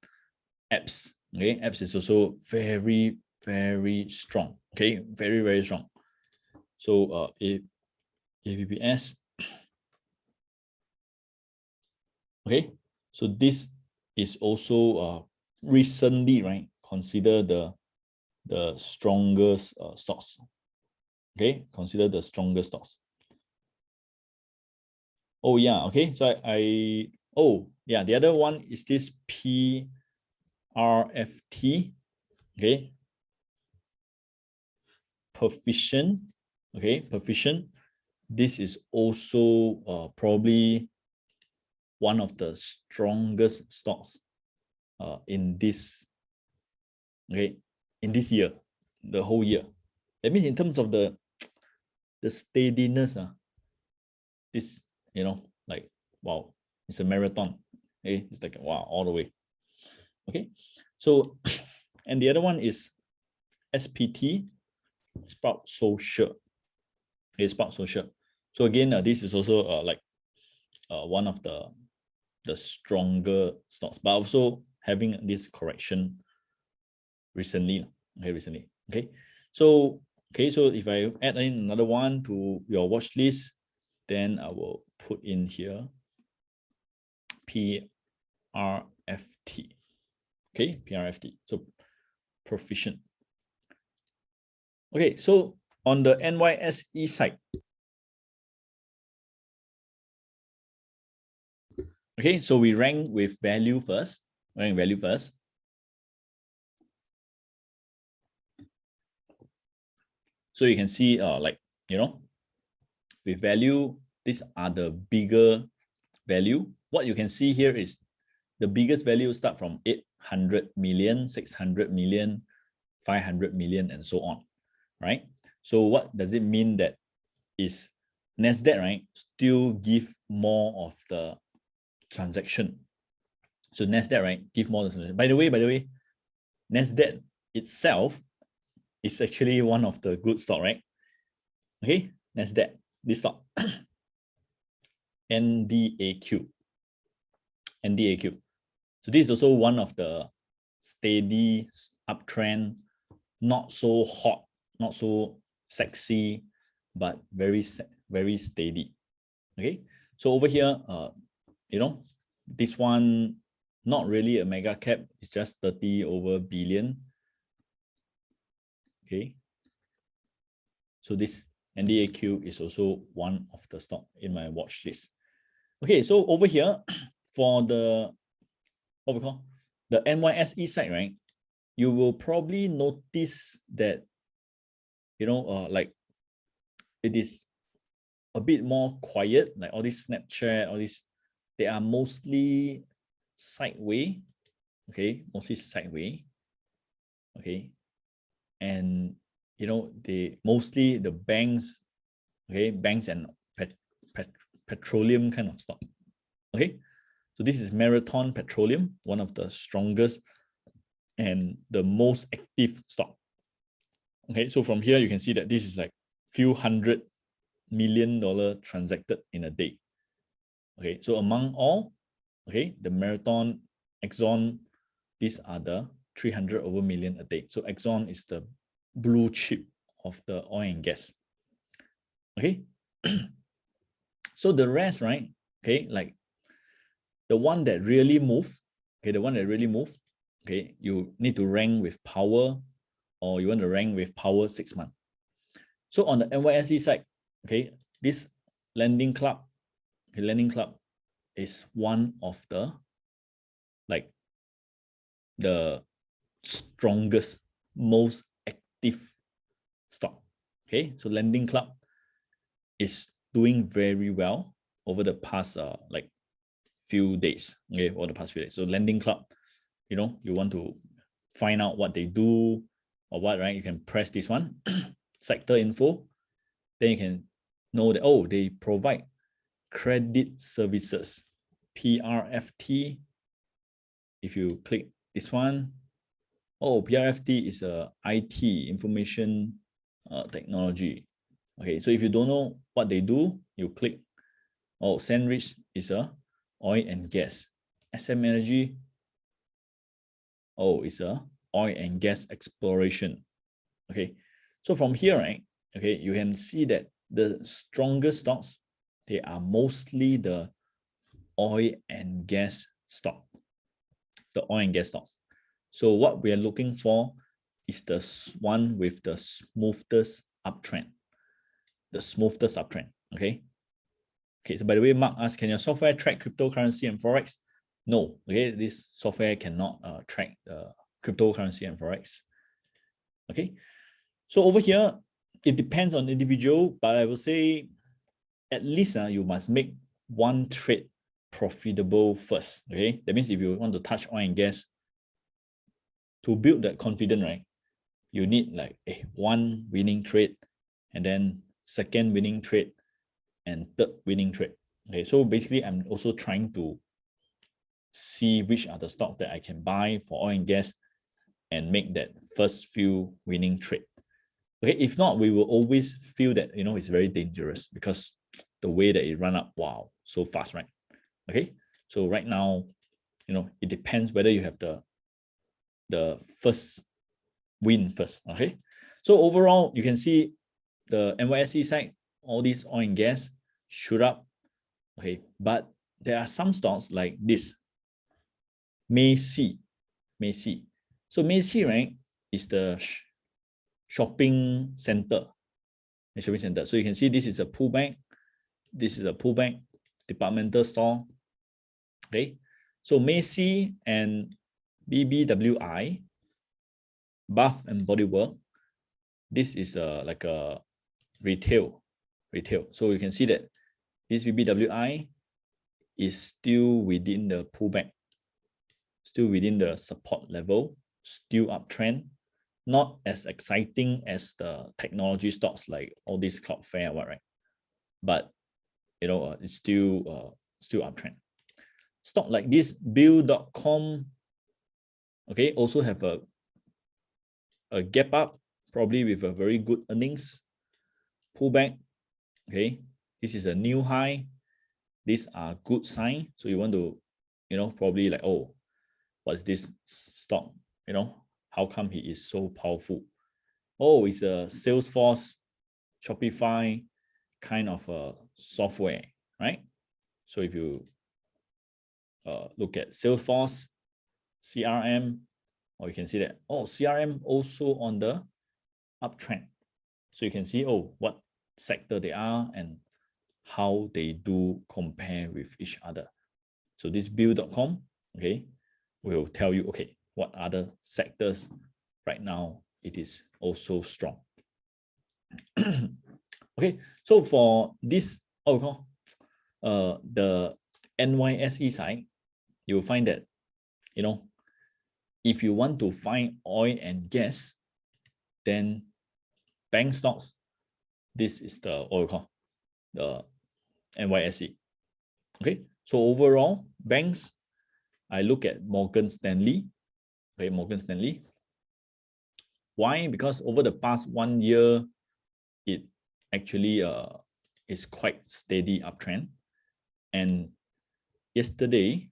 Apps. Okay, apps is also very, very strong. Okay, very, very strong. So APPS. Okay, so this is also recently, right, consider the strongest stocks. Okay, consider the strongest stocks. Oh yeah, okay. So oh yeah, the other one is this PRFT. Okay, Perficient. Okay, Perficient. This is also probably one of the strongest stocks in this, okay, in this year, the whole year. That means in terms of the steadiness, this, like, wow, it's a marathon. Okay, it's like, wow, all the way. Okay, so and the other one is SPT, Sprout Social. Okay, Sprout Social. So again, this is also like one of the stronger stocks, but also having this correction recently. Okay, recently. Okay, so if I add in another one to your watch list, then I will put in here PRFT. Okay, PRFT. So Proficient. Okay, so on the NYSE side, okay, so we rank with value first. Rank value first. So you can see, like, with value, these are the bigger value. What you can see here is the biggest value start from 800 million, 600 million, 500 million, and so on, right? So what does it mean? That is NASDAQ, right, still give more of the transaction. So NASDAQ, right, give more of the transaction. By the way, NASDAQ itself is actually one of the good stock, right? Okay, NASDAQ, this stock, NDAQ. NDAQ. So this is also one of the steady uptrend, not so hot, not so sexy, but very, very steady. Okay, so over here, this one, not really a mega cap, it's just 30 over billion. Okay, so this NDAQ is also one of the stock in my watch list. Okay, so over here for the what we call the NYSE side, right? You will probably notice that like it is a bit more quiet, like all these Snapchat, all these, they are mostly sideways, okay, mostly sideways, okay, and they mostly the banks, okay, banks and petroleum kind of stock, okay. So this is Marathon Petroleum, one of the strongest and the most active stock. Okay, so from here you can see that this is like few $100 million transacted in a day. Okay, so among all, okay, the Marathon, Exxon, these are the 300 over million a day. So Exxon is the blue chip of the oil and gas. Okay, so the rest, right? Okay, like the one that really move, okay, the one that really move, okay, you need to rank with power, or you want to rank with power 6 months. So on the NYSE side, okay, this Lending Club, okay, Lending Club is one of the the strongest, most active stock. Okay, so Lending Club is doing very well over the past few days. Okay, over the past few days. So Lending Club, you want to find out what they do or what, right? You can press this one, sector info. Then you can know that, oh, they provide credit services, PRFT. If you click this one, oh, PRFT is a IT, information technology. Okay, so if you don't know what they do, you click, oh, Sandridge is a oil and gas. SM Energy, oh, it's a oil and gas exploration. Okay, so from here, right, okay, you can see that the strongest stocks, they are mostly the oil and gas stock, the oil and gas stocks. So what we are looking for is the one with the smoothest uptrend, okay? Okay, so by the way, Mark asked, can your software track cryptocurrency and Forex? No, okay, this software cannot track the cryptocurrency and Forex. Okay, so over here, it depends on individual, but I will say at least you must make one trade profitable first, okay? That means if you want to touch oil and gas, to build that confidence, right, you need like one winning trade, and then second winning trade, and third winning trade. Okay, so basically I'm also trying to see which are the stocks that I can buy for oil and gas and make that first few winning trade. Okay, if not, we will always feel that it's very dangerous because the way that it run up, wow, so fast, right? Okay, so right now, it depends whether you have the first win first. Okay, so overall, you can see the NYSE side, all these oil and gas shoot up. Okay, but there are some stocks like this, Macy. So Macy, right, is the shopping center. So you can see this is a pullback. This is a pullback, departmental store. Okay, so Macy and BBWI, Bath and Body Works, this is like a retail. So you can see that this BBWI is still within the pullback, still within the support level, still uptrend, not as exciting as the technology stocks like all these Cloudflare, right? But it's still uptrend. Stock like this, Bill.com, okay, also have a gap up, probably with a very good earnings, pullback. Okay, this is a new high. These are good sign. So you want to, probably like, oh, what's this stock? How come he is so powerful? Oh, it's a Salesforce, Shopify kind of a software, right? So if you look at Salesforce, CRM, or you can see that, oh, CRM also on the uptrend. So you can see, oh, what sector they are and how they do compare with each other. So this bill.com, okay, will tell you, okay, what other sectors right now it is also strong. Okay, so for this, the NYSE side, you will find that, you know, if you want to find oil and gas, then bank stocks, this is the the NYSE. Okay, so overall, banks, I look at Morgan Stanley. Okay, Morgan Stanley. Why? Because over the past 1 year, it actually is quite steady uptrend. And yesterday,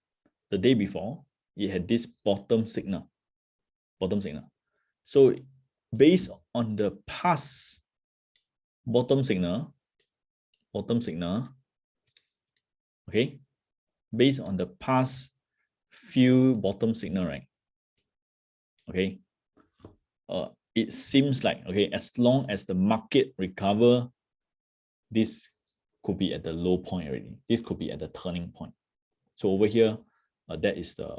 the day before, it had this bottom signal. So based on the past bottom signal, okay, based on the past few bottom signal, right? Okay, it seems like, okay, as long as the market recover, this could be at the low point already. This could be at the turning point. So over here, that is the,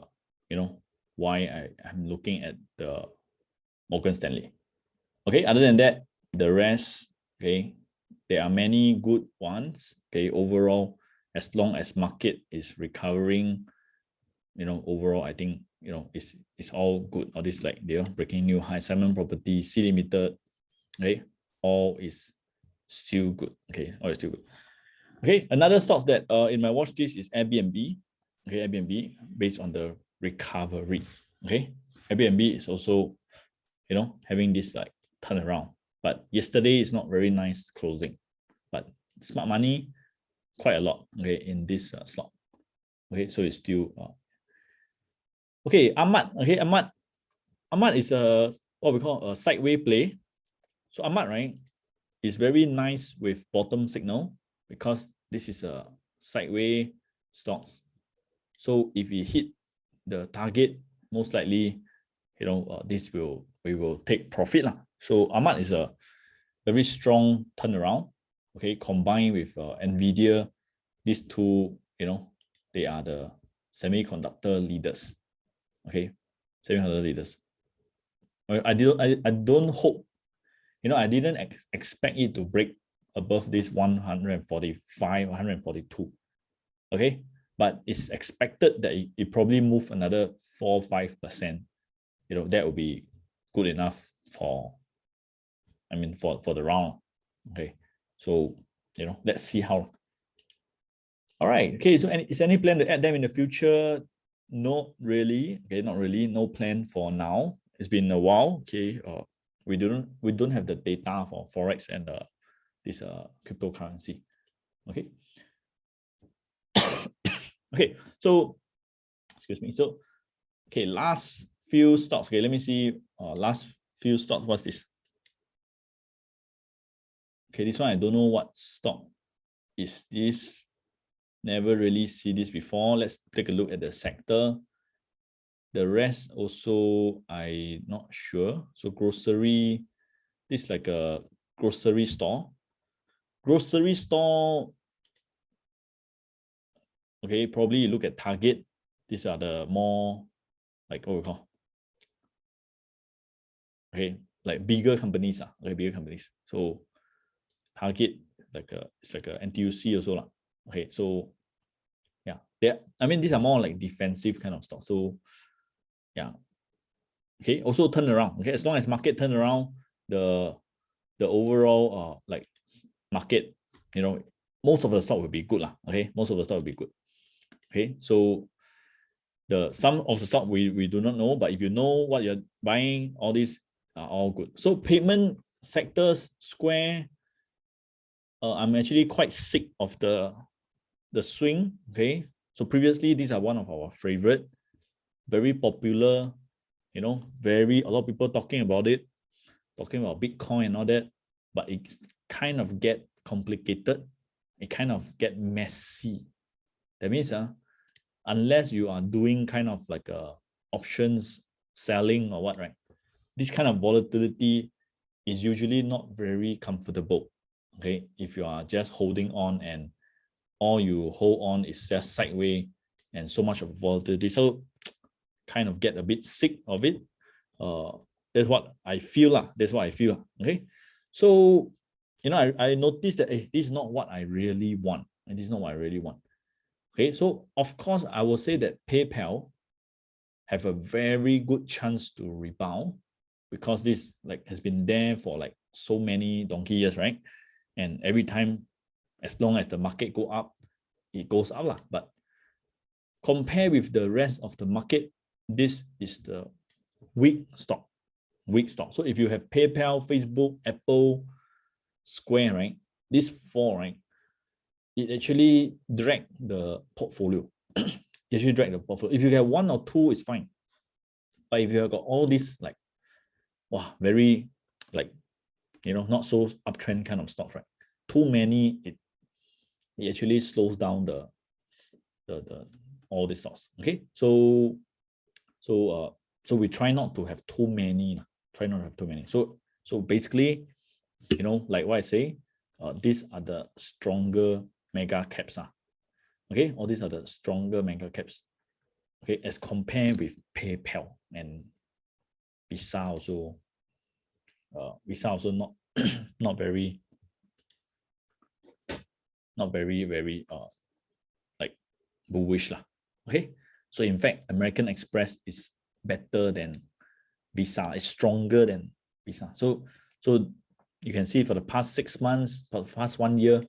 you know, why I'm looking at the Morgan Stanley. Okay, other than that, the rest, okay, there are many good ones. Okay, overall, as long as market is recovering, you know, overall, I think, you know, it's all good. All this, like, they're breaking new high, Simon Property, Sea Limited, okay, all is still good. Okay, all is still good. Okay, another stocks that in my watch list is Airbnb. Okay, Airbnb, based on the recovery. Okay, Airbnb is also, you know, having this like turnaround. But yesterday is not very nice closing. But smart money, quite a lot, okay, in this stock. Okay, so it's still okay. Ahmad, okay, Ahmad is a what we call a sideways play. So Ahmad, right, is very nice with bottom signal because this is a sideways stocks. So if we hit the target, most likely, you know, we will take profit lah. So Ahmad is a very strong turnaround. Okay, combined with Nvidia, these two, you know, they are the semiconductor leaders. Okay, semiconductor leaders. I don't hope, you know, I didn't expect it to break above this 145, 142. Okay, but it's expected that it probably move another 4-5%. You know, that will be good enough for, I mean, for the round. Okay, so, you know, let's see how. All right. Okay, so is there any plan to add them in the future? Not really. Okay, not really. No plan for now. It's been a while. Okay, we don't have the data for forex and this cryptocurrency. Okay. Okay, so excuse me. So okay, last few stocks. Okay, let me see. Last few stocks. What's this? Okay, this one I don't know what stock is this. Never really see this before. Let's take a look at the sector. The rest also I'm not sure. So grocery, this is like a grocery store. Grocery store. Okay, probably you look at Target. These are the more like what we call. Okay, like bigger companies. Okay, bigger companies. So Target, it's like a NTUC also lah. Okay, so yeah, I mean, these are more like defensive kind of stuff. So yeah, okay, also turn around. Okay, as long as market turn around, the overall like market, you know, most of the stock will be good lah. Okay, most of the stock will be good. Okay, so some of the stock we do not know, but if you know what you're buying, all these are all good. So payment sectors, Square, I'm actually quite sick of the swing. Okay, so previously these are one of our favorite, very popular, you know, a lot of people talking about it, talking about Bitcoin and all that, but it kind of get complicated, it kind of get messy. That means unless you are doing kind of like options selling or what, right, this kind of volatility is usually not very comfortable. Okay, if you are just holding on and all you hold on is just sideways and so much of volatility. So kind of get a bit sick of it. That's what I feel lah. That's what I feel. Okay. So, I noticed that this is not what I really want. And this is not what I really want. Okay. So of course, I will say that PayPal have a very good chance to rebound because this has been there for so many donkey years, right? And every time, as long as the market go up, it goes up lah. But compare with the rest of the market, this is the weak stock. So if you have PayPal, Facebook, Apple, Square, right? These four, right? It actually drag the portfolio. It actually drag the portfolio. If you have one or two, it's fine. But if you have got all these very not so uptrend kind of stocks, right? Too many, it actually slows down the all these stocks. Okay, so we try not to have too many. Try not to have too many. So basically, like what I say, these are the stronger mega caps. Okay, all these are the stronger mega caps. Okay, as compared with PayPal and Visa also. Visa also not very bullish lah. Okay, so in fact, American Express is better than Visa. It's stronger than Visa. So you can see for the past 6 months, for the past 1 year,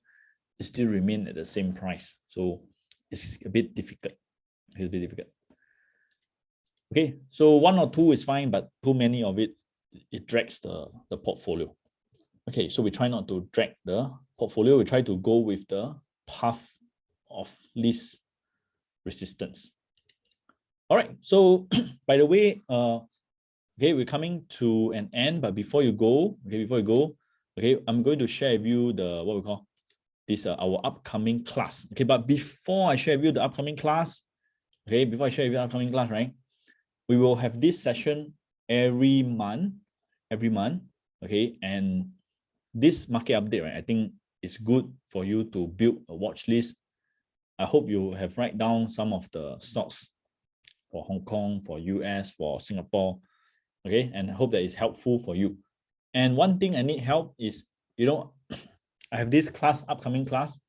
it still remain at the same price. So it's a bit difficult. It's a bit difficult. Okay, so one or two is fine, but too many of it drags the portfolio. Okay, so we try not to drag the portfolio. We try to go with the path of least resistance. All right, so by the way, okay, we're coming to an end, but before you go, okay, I'm going to share with you the what we call this our upcoming class. Okay, but before I share with you the upcoming class, okay, right, we will have this session every month, okay, and this market update, right, I think it's good for you to build a watch list. I hope you have write down some of the stocks for Hong Kong, for US, for Singapore, okay, and I hope that is helpful for you. And one thing I need help is, I have this class, upcoming class.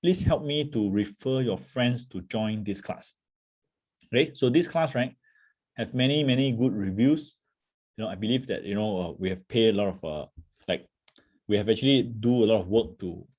Please help me to refer your friends to join this class. Okay, so this class, right, have many good reviews. I believe that we have paid a lot of we have actually do a lot of work to